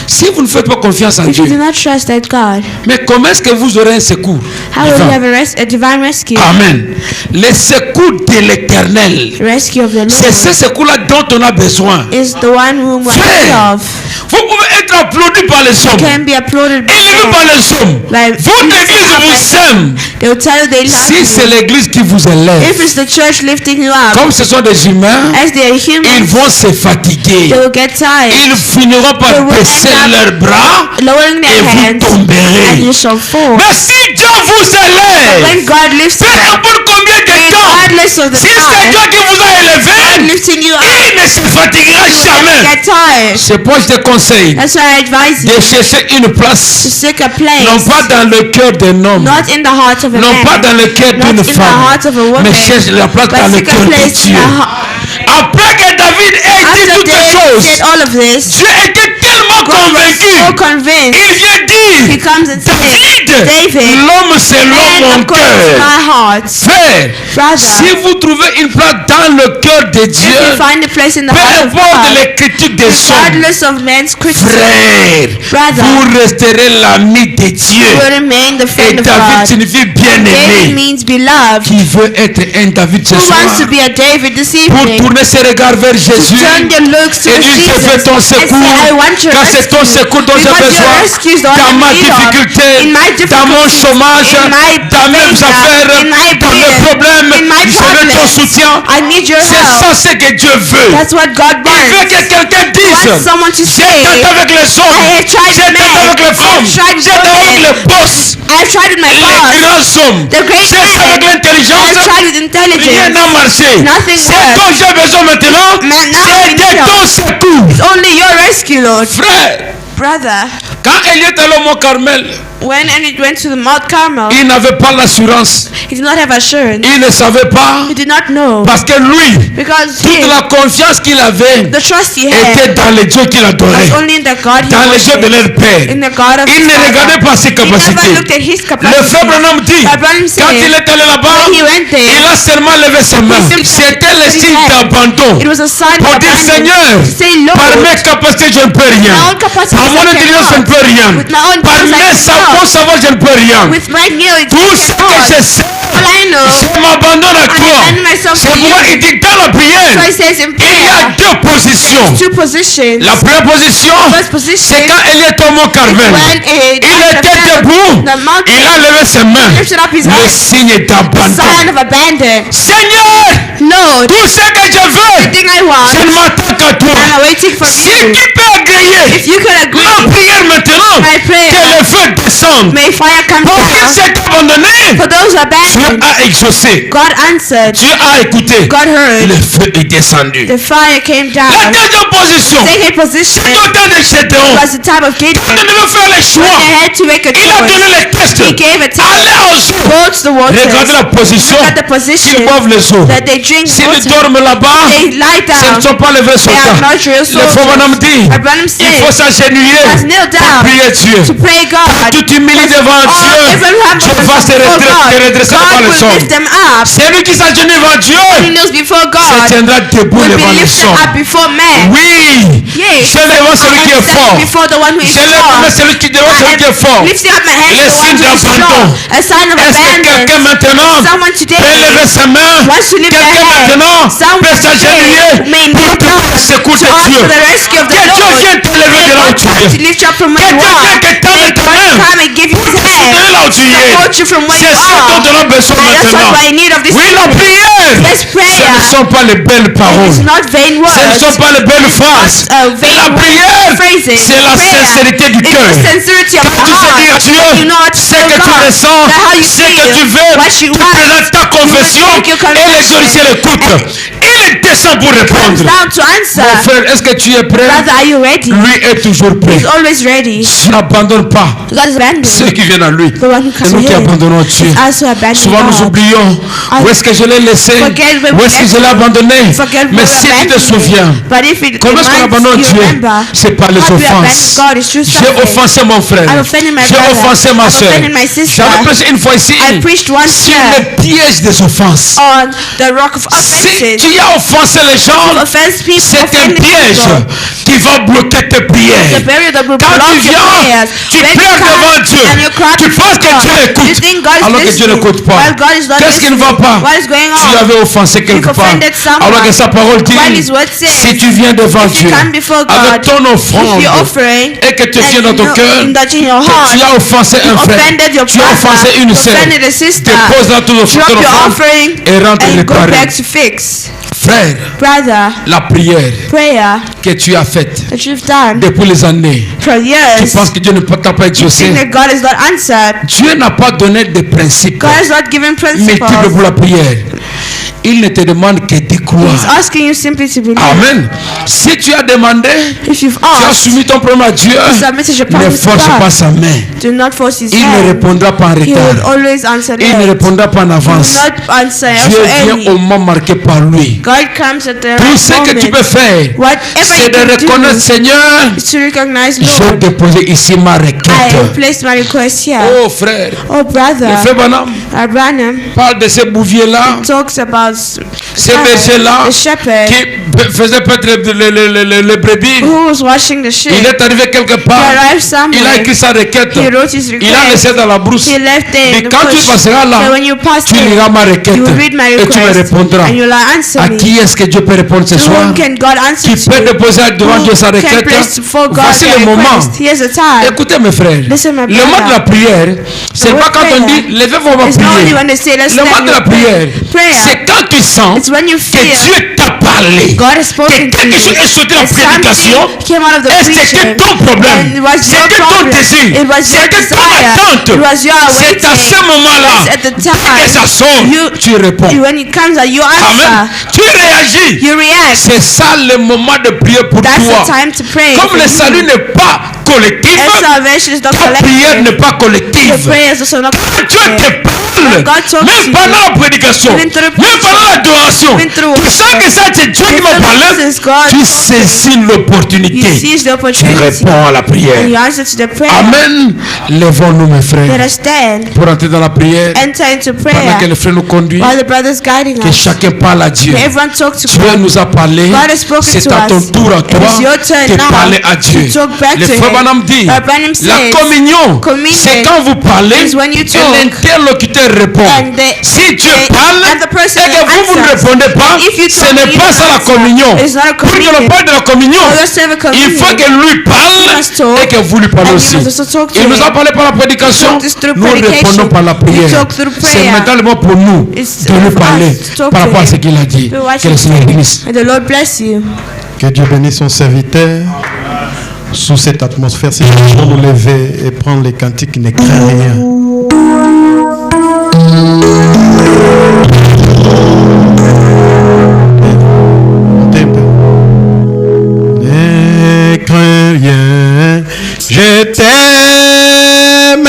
Si vous ne faites pas confiance en If you do Dieu, not trust that God, mais comment est-ce que vous aurez un secours how will you divin? have a divine rescue? Amen. Le secours de l'Éternel, Rescue of the c'est ce Lord secours-là dont on a besoin. is the one whom I Frère, love. vous pouvez être applaudi par les hommes, Can be applauded by élevé men. par les hommes. Like, Votre église vous aime. They will tell you they love Si c'est you. l'église qui vous élève, If it's the church lifting you up, comme ce sont des humains, as they are ils humans, vont se fatiguer. they will get tired, Ils finiront They par will baisser end up leurs bras lowering et their vous hands, and tomberez. you shall fall. Mais si Dieu vous élève, When God lifts peu you up, importe combien de temps, regardless of the si c'est time, Dieu qui vous a God élevé, lifting you up, il ne se fatiguera you will jamais. never get tired. C'est pourquoi je te conseille That's why I advise de you chercher une to place, seek a non place, pas dans le cœur d'un homme, not in the heart of a non pas man, dans le cœur not in d'une the femme, heart of a woman, mais cherche la place but dans le seek a cœur de place in Dieu. the heart. Après que David ait dit After toutes ces David choses, said all of this, Dieu était tellement God was so convaincu. convinced. Il vient He dire, comes and says, David, David, l'homme selon man mon according to cœur. my heart. Frère, Brother, si vous trouvez une place dans le cœur de if Dieu, you find a place in the peu heart of importe God, les critiques des hommes, regardless of man's criticism, frère, Brother, vous resterez l'ami de Dieu. you will remain the Et friend of David God. signifie David bien-aimé. means beloved. Qui veut être un David ce Who soir? wants to be a David this Pour evening? tourner ses regards vers Jésus. Turn your looks Et to dire, je Jesus veux ton and say, secours. I want your Car c'est ton rescue. secours dont j'ai Because your besoin. rescue is the one Dans I ma need of. difficulté, In my dans mon difficulties, chômage, in my dans mes danger, affaires, in my dans mes pain, problèmes, in my je veux ton problems. soutien. I need your C'est ça help. ce que Dieu veut. That's what God Il veut wants. que quelqu'un He dise, wants someone to j'ai say, tenté avec les hommes, I have tried j'ai with tenté men, avec les I have femmes, tried with j'ai tenté avec women, les boss, I've tried with my les boss, grands hommes, the great j'ai fait avec man, l'intelligence, I've tried with rien intelligence. n'a marché. Nothing C'est worked. dont j'ai besoin maintenant, Man, now c'est we de need ton secours. It's only your rescue, Lord. Frère, Brother, quand Élie est allé au mont Carmel, when Eli went to the Mount Carmel, il n'avait pas l'assurance. he did not have assurance. Il ne savait pas He did not know. parce que lui, Because toute he, la confiance qu'il avait the trust he était had dans les dieux qu'il adorait, was only in the God he dans les dieux de worshiped, leur père. in the God of Il his ne regardait father. pas ses He never capacités. looked at his Le capacity. frère Branham dit, Abraham quand il said, est allé là-bas, when he went there, il a seulement levé sa main. simply C'était le put his signe hand. d'abandon. it was a sign Pour of dire, abandon. Seigneur, To say, Lord, par mes capacités, je ne peux rien. my own capacity Par mon I intelligence, je ne cannot. peux rien. With my own Par powers I mes cannot. savoir, je ne peux rien. With my knowledge Tout I ce que cannot. je sais, All I know, je m'abandonne à I toi. abandon myself something C'est for pourquoi you. il dit dans la prière, So he says in il y a prayer, deux positions. two positions. La première position, First position c'est quand Élie est au mont Carmel. when Il était debout, the mountain il a levé ses mains. lifted up his Le hands, signe d'abandon. sign of abandon. Seigneur, Lord, tout ce que je veux, everything I je want, ne m'attends qu'à toi. I'm waiting for Si you. tu peux agréer If you could agree, ma prière maintenant, my prayer, que le feu descende. may fire come Pour qui down. s'est abandonné, For those Dieu abandoned, a exaucé. God answered, Dieu a écouté. God heard, Le feu est descendu. the fire came La down. deuxième position, Second position c'est au temps de Gédéon. was the time of Il Gideon. devait faire les When choix. they had to make a Il a donné choice, les tests. he gave a test. Allez aux eaux. Go to the waters. Regardez la position. Look at the S'ils position boivent les eaux. that they drink S'ils water. dorment là-bas, They lie ce ne down. sont pas les vrais They are soldats. not real Le faux bonhomme soldiers. dit, Abraham il faut said, s'agenouiller must kneel pour down prier Dieu. to pray God. Tu t'humilies devant Dieu, Dieu va te redresser devant God les will hommes. lift them up. Celui qui s'agenouille devant He Dieu kneels before se God tiendra debout will devant be les lifted hommes. up before men. Oui, Yes, je devant celui I qui am est fort. standing before the one who is Je lève strong. celui qui devant celui qui est fort. Lifting up my hands Les to the one signes who is d'abandon. strong. A sign of Est-ce que quelqu'un abandon. maintenant Someone peut today lever sa main? wants to lift their Quelqu'un hand. maintenant Someone peut s'agenouiller today may pour kneel down le secours to de ask Dieu. for the rescue of the Que Dieu Lord. vienne te lever de là où tu God to es. lift you up from Que where you Dieu are. vienne que tendre May ta God main. come and give you his De hand. là où tu es. Support you from where C'est you ce are. dont on a besoin And that's maintenant. what we're in need of this Oui, la morning. prière. Yes, Ce prayer. ne sont pas les belles paroles. It's not vain Ce ne words. sont pas les belles phrases. vain La prière, phrases. c'est la Prayer sincérité du is cœur. the sincerity of Quand tu sais dire à heart. Dieu You know what to ce tell que tu God. ressens, That how you ce que feel, tu veux, what you tu want. présentes ta confession You make your et les confession. autorités l'écoutent. Il descend pour Comes répondre. down to answer. Mon frère, est-ce que tu es prêt? Brother, are you ready? Lui est toujours prêt. He's always ready. Dieu n'abandonne pas God is abandoned. ceux qui viennent à lui. The one who C'est comes nous to qui him. abandonnons Dieu. He's also abandoned Souvent nous God. oublions où est-ce que je l'ai laissé, Forget where où we est-ce que left je l'ai him. abandonné. Forget Mais where si we tu te abandoned souviens, him. But if it comment est-ce qu'on reminds abandonne you, Dieu? remember, C'est par les how we abandon offenses. God is through J'ai suffering. offensé mon frère. I've offended my J'ai brother. offensé ma I've soeur. offended my sister. J'avais prêché une fois ici I preached once sur here le piège des offenses. on the rock of Si offenses. tu as offensé les gens, Offense people, c'est un offended piège people. qui va bloquer tes The prières. barrier that will Quand block tu your viens, prayers. tu When pleures you come devant Dieu. and you cry Tu before penses que God, Dieu you écoute, think God is alors que Dieu listening, n'écoute pas. while God is not Qu'est-ce qui ne va listening. pas? What is going Tu on? avais offensé quelque You've part. offended someone. Alors que sa parole dit, While his word says, si tu viens devant if you Dieu come before avec God, ton offrande with your offering, et que tu and viens dans ton you know cœur, that in your que heart, tu as offensé un frère, offended your tu as offensé brother, une sœur, offended a sister, dépose là ton drop your offrande offering et rentre and go réparer. back to fix. Frère, Brother, la prière prayer que tu as faite that you've done depuis les années, for tu years, penses que Dieu ne t'a pas you exaucé. think that God is not answered. Dieu n'a pas donné de principes God has not given multiples principles. pour la prière. Il ne te demande que d'y He's croire. asking you simply to believe. Amen. Si tu as demandé, If you've tu as asked, soumis ton problème à Dieu, submitted your ne problem to force pas God. sa main. Do not force his Il ne hand. répondra pas en He will retard. always answer Il ne late. répondra pas en He will avance. not answer Dieu also vient au early. moment marqué par lui. God comes at the Tout right ce que tu peux moment. faire, Whatever c'est you de can reconnaître, do Seigneur, is to recognize, j'ai Lord, déposé ici ma I have requête. placed my request here. Oh frère, Oh le brother, frère Branham Branham parle de ces bouviers-là, talks about ces bergers-là the shepherd qui faisaient peut-être les brebis. who was washing the sheep. Il est arrivé quelque He part, arrived il a somewhere. écrit sa requête, He wrote his il a request. laissé dans la brousse. He left there Et in the quand tu bush. passeras là, So when you pass tu liras there, ma requête you will read my et tu me request répondras. and you'll answer À me. qui est-ce que Dieu peut répondre ce To soir? whom can God answer Qui peut to? déposer devant Who Dieu sa can requête? place before God Voici their le moment. request? Here's the time. Écoutez mes frères, Listen, my le moment de la brother. prière, c'est The pas word quand on prayer dit levez-vous, on va It's not only prier. when they say let's Le moment stand de la and pray. prière, Prayer. c'est quand tu sens It's when you que feel Dieu t'a parlé. God has Que spoken to quelque chose you. est sorti de la And prédication. something came out of the Et c'était preaching. ton problème. And it was your C'était ton problem. désir. It was your C'était ton desire. attente. It was your C'est à ce waiting. moment-là It's at the que time. ça sonne. You- Tu réponds. When it comes out, you Amen. answer. Tu réagis. You react. C'est ça le moment de prière pour That's toi. the time to pray. Comme for le you. salut n'est pas collectif, And salvation is not ta prière collective. n'est pas Your collective. prayer is also not Dieu te collective. parle, God talks même to pendant you. la prédication, Even through même pendant l'adoration. even through Tu sens que ça c'est Dieu qui m'a parlé. This is God Tu talking. saisis You l'opportunité. seize the Tu opportunity réponds à la and prière. you answer to the prayer. Amen. Lèvons-nous mes Let frères us stand, pour entrer dans la prière. enter into Pendant que prayer le frère nous conduit, while the brothers guiding que us. chacun parle à Dieu. May everyone talk to Dieu God. nous a parlé. God has spoken C'est to à ton us. tour à It toi is your turn de now parler à Dieu. to talk back Le to frère him. Branham dit, Branham la says, communion, communion c'est quand vous parlez is when you et talk l'interlocuteur répond. and Si Dieu parle, And the person et que vous ne answers. répondez pas, If you ce tell me n'est you pas don't ça la answer, communion. it's not a Pour que l'on communion. parle de la communion, For us to have a il faut communion, que lui you parle must talk, et que vous lui parlez and you aussi. must also talk to Il nous a him. parlé par la prédication, Talk through nous predication. répondons par la You prière. talk through C'est prayer. maintenant le moment pour nous It's de lui for parler us to talk par to rapport à ce him. qu'il a dit. So what Que le you Seigneur say. bénisse. May the Lord bless you. Que Dieu bénisse son serviteur. Sous cette atmosphère, si nous pouvons nous lever et prendre les cantiques qui ne craignent rien. Montez un peu. Ne crains rien, je t'aime,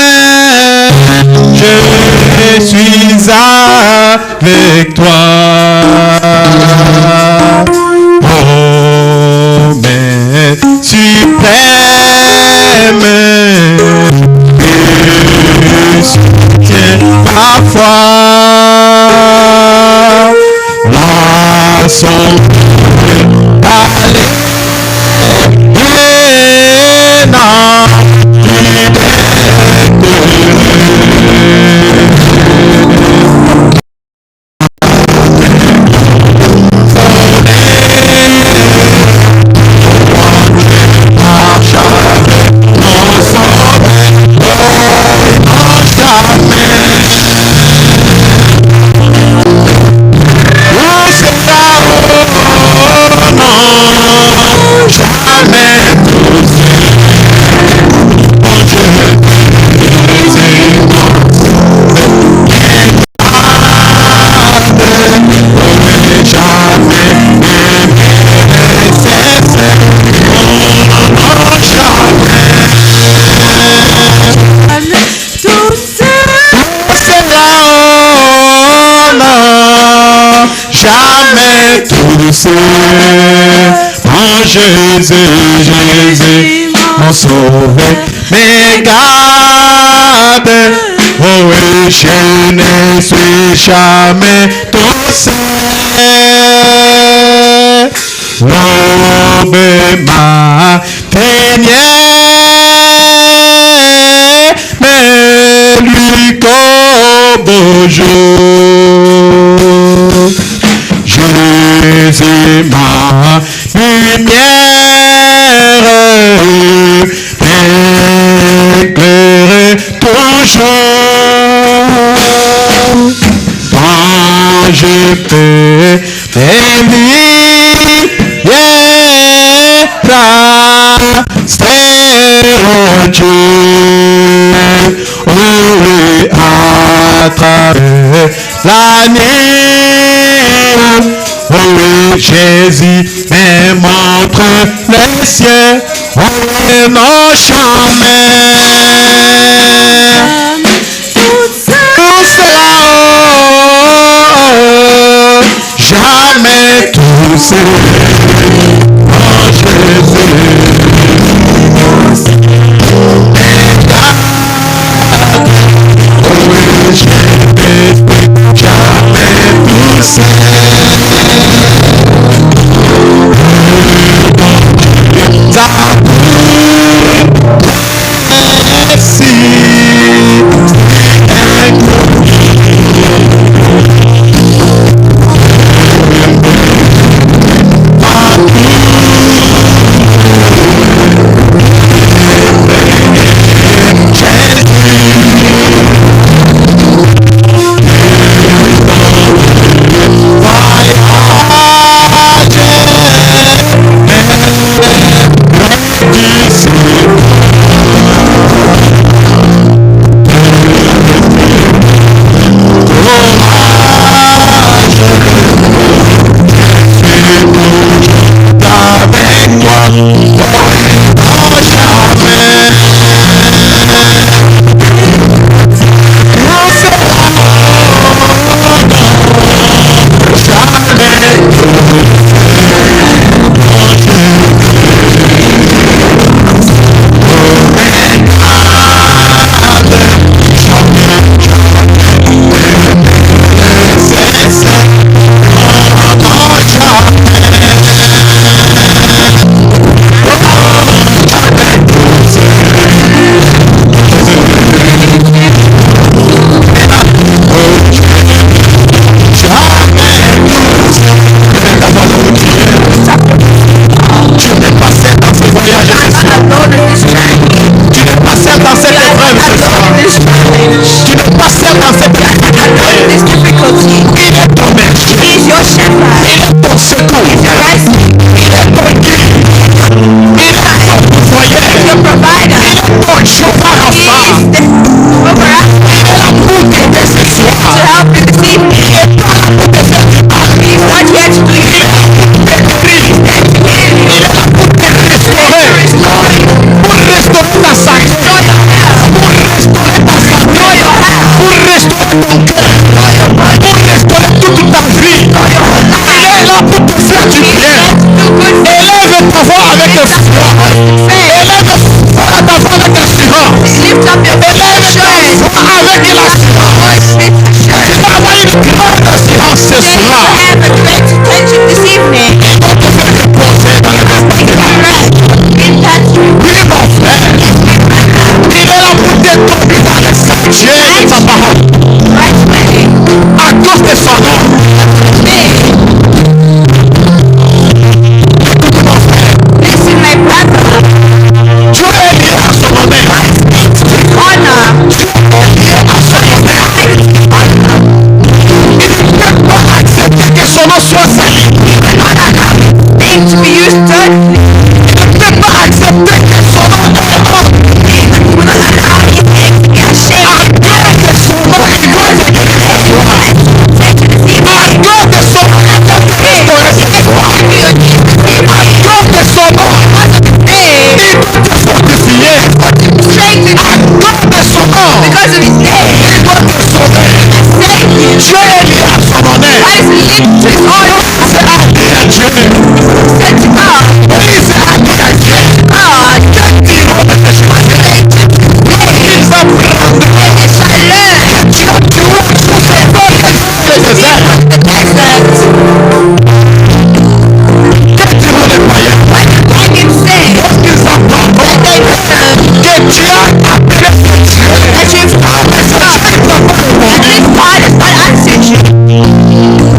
je suis avec toi. Suprême, je soutiens ma foi, la son jamais tout seul. En Jésus, Jésus, mon sauveur, mes garde. Oh oui, je ne suis jamais tout seul. L'aube ma teignée, mais lui comme beau jour. Jésus ma lumière, éclaire toujours. Quand je peux rester Dieu, oui, à travers la nuit. Oui, Jésus me montre les cieux, oui, nos chemins. Tout cela, jamais tout seul. Oh Jésus, oui, jamais tout seul. Lift up your voice. Avec la avoir une grande assurance ce soir. Have a great attention this evening. On te fait reposer dans le respect de la paix. Oui, mon frère. Il est là pour t'établir dans les sentiers de sa parole. À cause de son nom. Écoute mon frère. Listen, my brother. Dieu est lié à son honneur. Honor. Dieu est lié à son honneur. Il ne peut pas accepter que son nom soit sali. Need to be used thirdly. Il ne peut pas accepter que son nom est mort. Because of his name. Dieu est lié à son honneur. Why is he linked to his honor? C'est admis à Dieu. Said to God. Oui, c'est admis à Dieu. God. Que diront les chemins? Ils apprendront. They shall learn. Tu as tous ces peuples des déserts. The desert. Que diront les païens? What the pagans say. Lorsqu'ils apprendront They learn que tu as appelé ce Dieu. that you've called Mais us ce God. Dieu n'a pas And répondu. this God has not answered you.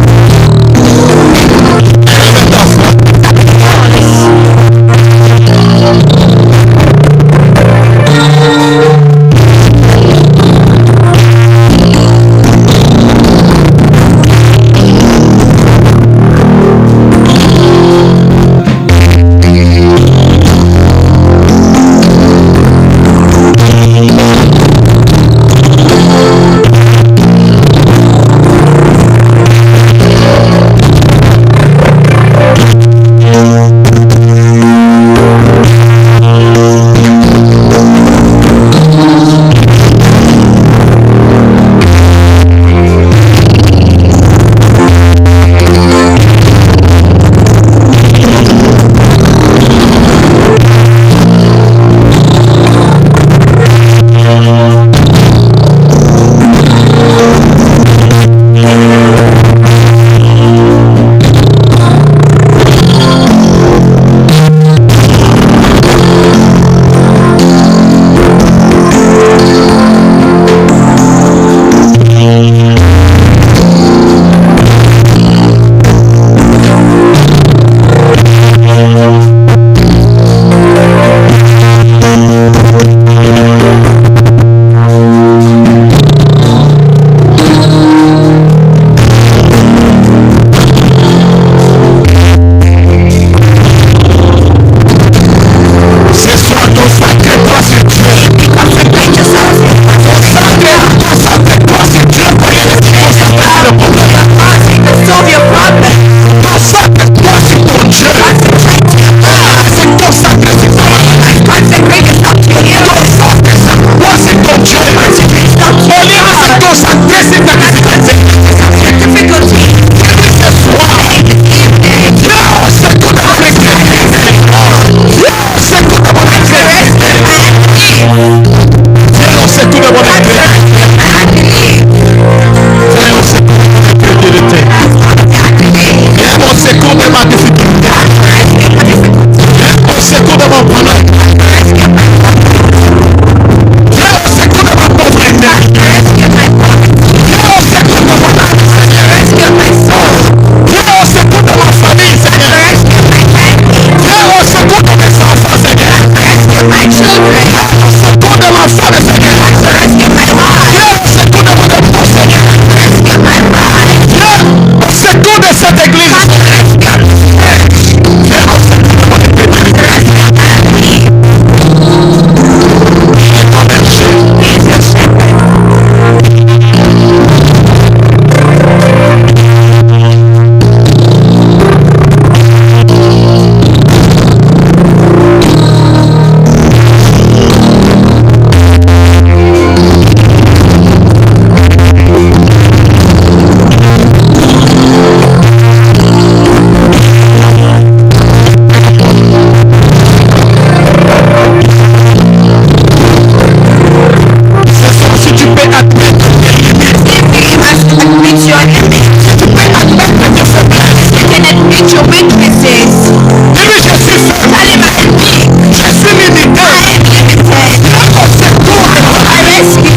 admit your weaknesses. Dis-lui, je suis faible. Tell him I am weak. Je suis limité. I am limited. Viens au secours de ma I rescue.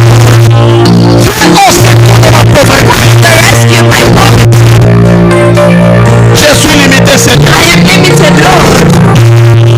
Viens au secours de ma pauvreté. I rescue my poverty. Je suis limité, Seigneur. I am limited, Lord.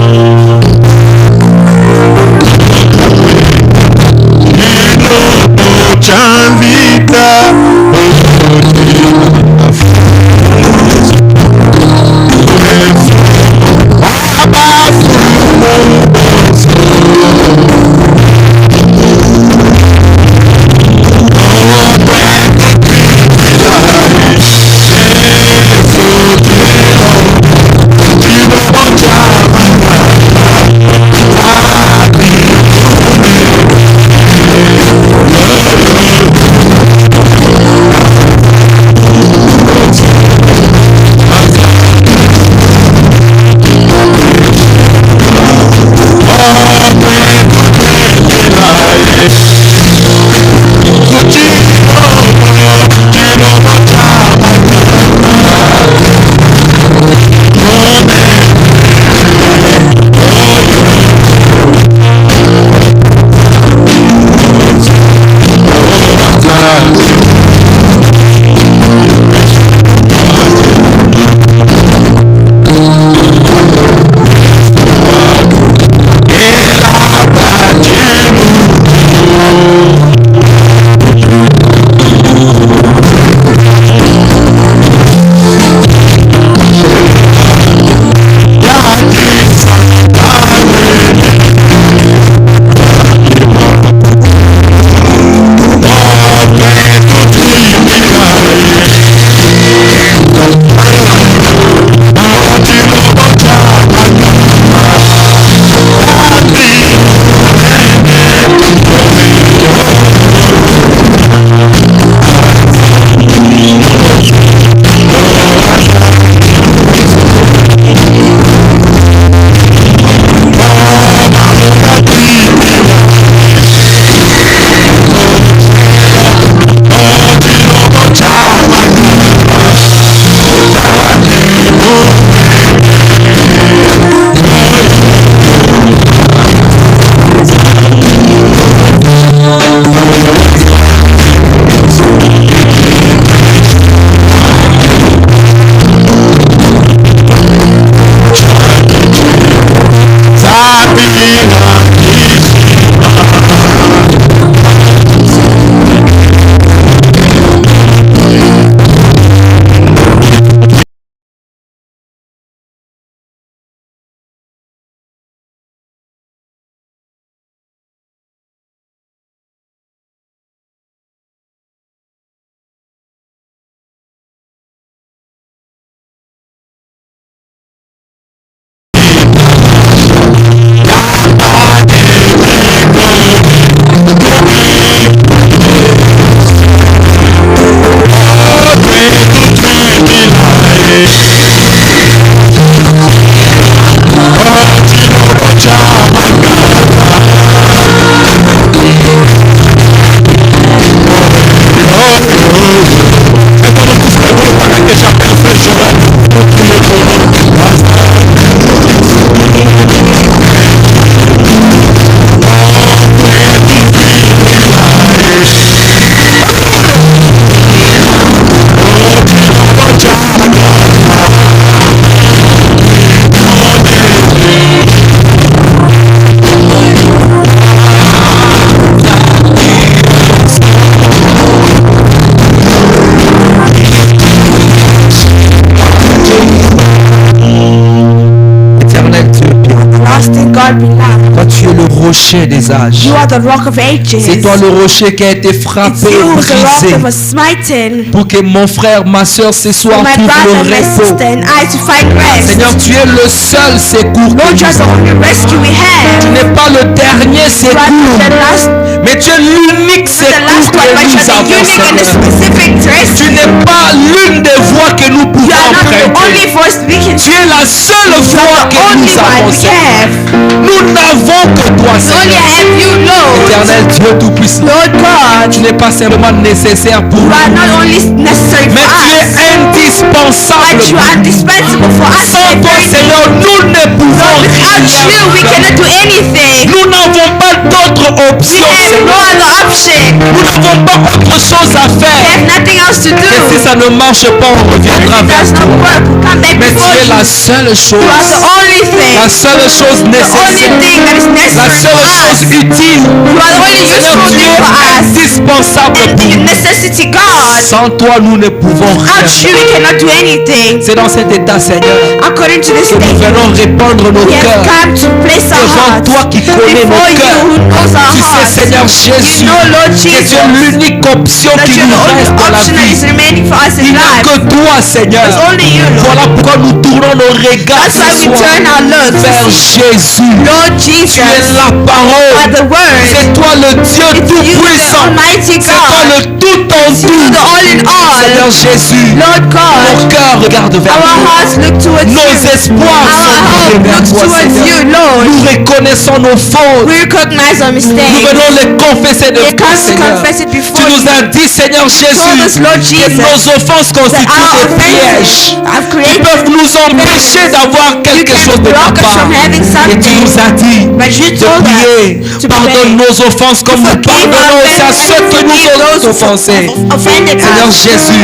Toi, tu es le rocher des âges. You are the rock of ages. C'est toi le rocher qui a été It's frappé, you, the rock brisé, that was smitten. pour que mon frère, ma soeur, ce soir For my trouvent brother, le my sister, repos. and I to find rest. Seigneur, tu es le seul secours que Lord, you are nous the avons. only rescue we Tu have. n'es pas le dernier You are secours, the last, mais tu es l'unique the last secours one, que but nous you are the avons, unique and the Seigneur. specific Tu rescue. n'es pas l'une des voies que nous You pouvons are not the only emprunter. voice we can Tu es la seule You voie are the que only nous one avons, we Seigneur. have. Nous n'avons que toi, We only Seigneur. have you, Lord. Éternel Dieu Tout-Puissant, Lord God, tu n'es pas simplement nécessaire pour you are nous, not only necessary for mais tu us, es indispensable indispensable. But you are indispensable for us. Sans toi, Seigneur, nous ne pouvons Without rien you, we faire. cannot do anything. Nous n'avons pas d'autre We option, have no Seigneur. other option. Nous n'avons pas autre chose à We faire. have nothing else to do. Et si ça ne marche pas, on reviendra If it vers does toi. not work, we'll come back Mais tu before es you. la seule You are the chose. only thing. La seule chose The only nécessaire. thing that is La necessary seule for chose us. utile. You are the only Seigneur, useful tu thing for es us. indispensable And pour the nous. necessity, God. Sans toi, nous ne pouvons rien Without you, faire. we cannot do anything. C'est dans cet état, Seigneur, According to this que nous state, venons répandre nos we have cœurs come to place our devant hearts toi qui connais nos before you, cœurs. who knows our Tu sais, hearts. Seigneur Jésus, You know, Lord que tu es Jesus, l'unique option that qui you're nous the only reste dans la option that is vie. remaining for us in Il n'y a life. que toi, Seigneur. It's only you, Lord. Voilà pourquoi nous tournons nos regards That's why ce we soir turn our looks vers Jésus. Lord Tu es Jesus, la by parole. the word. C'est toi le Dieu It's you, the tout-puissant. Almighty C'est toi God. le tout en It's you, tout. the all in Seigneur all. Jésus, Lord nos God, cœurs regardent vers our toi. hearts look towards Nos you. espoirs Our sont tournés hope vers looks toi, towards Seigneur. you, Lord. Nous reconnaissons nos fautes. We recognize our Nous mistakes. venons les confesser We devant toi, come to Seigneur. confess it Tu before nous you. as dit, Seigneur Jésus, told us, Lord que Jesus, nos offenses That constituent our des pièges. offenses have Qui created peuvent nous empêcher d'avoir quelque can chose de ta block us part. from having Et tu something. nous as dit But you de told prier. us to Pardonne pray. nos offenses comme nous Forgive pardonnons our aussi à offenses ceux and qui nous forgive ont those who offensés. have offended Seigneur us. Jésus,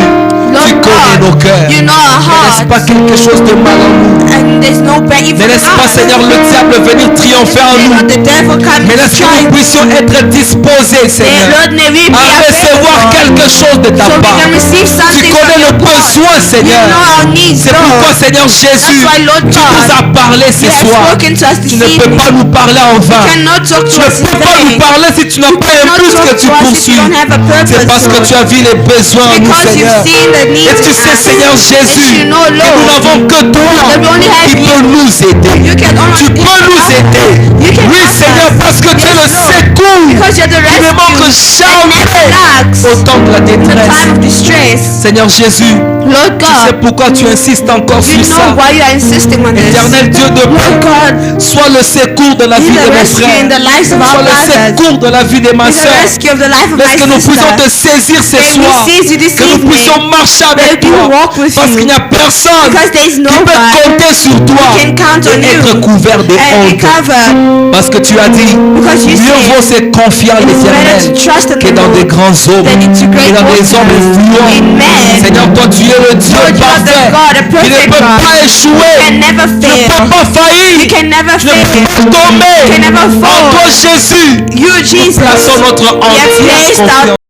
Lord tu connais God, nos cœurs. you know our Ne laisse pas hearts. quelque chose de mal en nous. And there's no bad Ne evil in laisse pas, us. Seigneur, le diable venir triompher en May nous. not the devil come Mais and laisse que nous destroy. puissions être disposés, Seigneur, Lord, may we be à recevoir available. quelque chose de ta So we part. can receive Tu something from connais le your part. besoin, You Seigneur. know our needs, C'est pourquoi, Lord. Seigneur Jésus, That's why, Lord tu God, nous as parlé ce You have soir. spoken to us Tu this ne peux evening. pas nous parler en vain. You cannot talk Tu to ne us in peux pas nous vain. parler si tu n'as pas un cannot but talk que tu to us if you poursuis. don't have a purpose, C'est parce que Lord. tu as vu les besoins en nous, Because you've Seigneur. seen the needs Et tu in sais, us. Seigneur Jésus, And you know, que nous Lord, n'avons que toi that we only have qui you. peut nous aider. You can only Tu peux nous aider. You can Oui, help Seigneur, us. parce que tu es le Yes, Lord. secours Because you're the qui ne manque rescue that jamais never lacks au temps de la in the détresse. time of distress. Seigneur Jésus, Lord tu sais God, pourquoi tu insistes encore you sur know ça. why you are insisting on this. Éternel Dieu de Lord paix, God, sois le secours de la be vie the de mes rescue frères. in the lives of our Sois le brothers. secours de la vie de ma Be the soeur. rescue of the life of Laisse my que nous puissions te sister. saisir ce May we soir. seize you this Que nous evening. puissions marcher avec May we toi. walk with Parce you. qu'il n'y a personne Because there is no qui peut one compter sur toi who can count on et être you couvert de and be honte. covered. Parce que tu as dit, Because you mieux say vaut se confier en it is better l'Éternel to trust in que the dans des Lord grands hommes, than into que great dans des hommes waters. influents. Amen. Seigneur, toi tu es le Dieu Lord, you are the parfait God, a qui ne perfect peut God. pas You échouer, can never tu ne fail. peux pas faillir, You can never tu ne fail. peux pas tomber. You can never En fall. toi Jésus, You, Jesus, plaçons notre we have entière placed our confiance.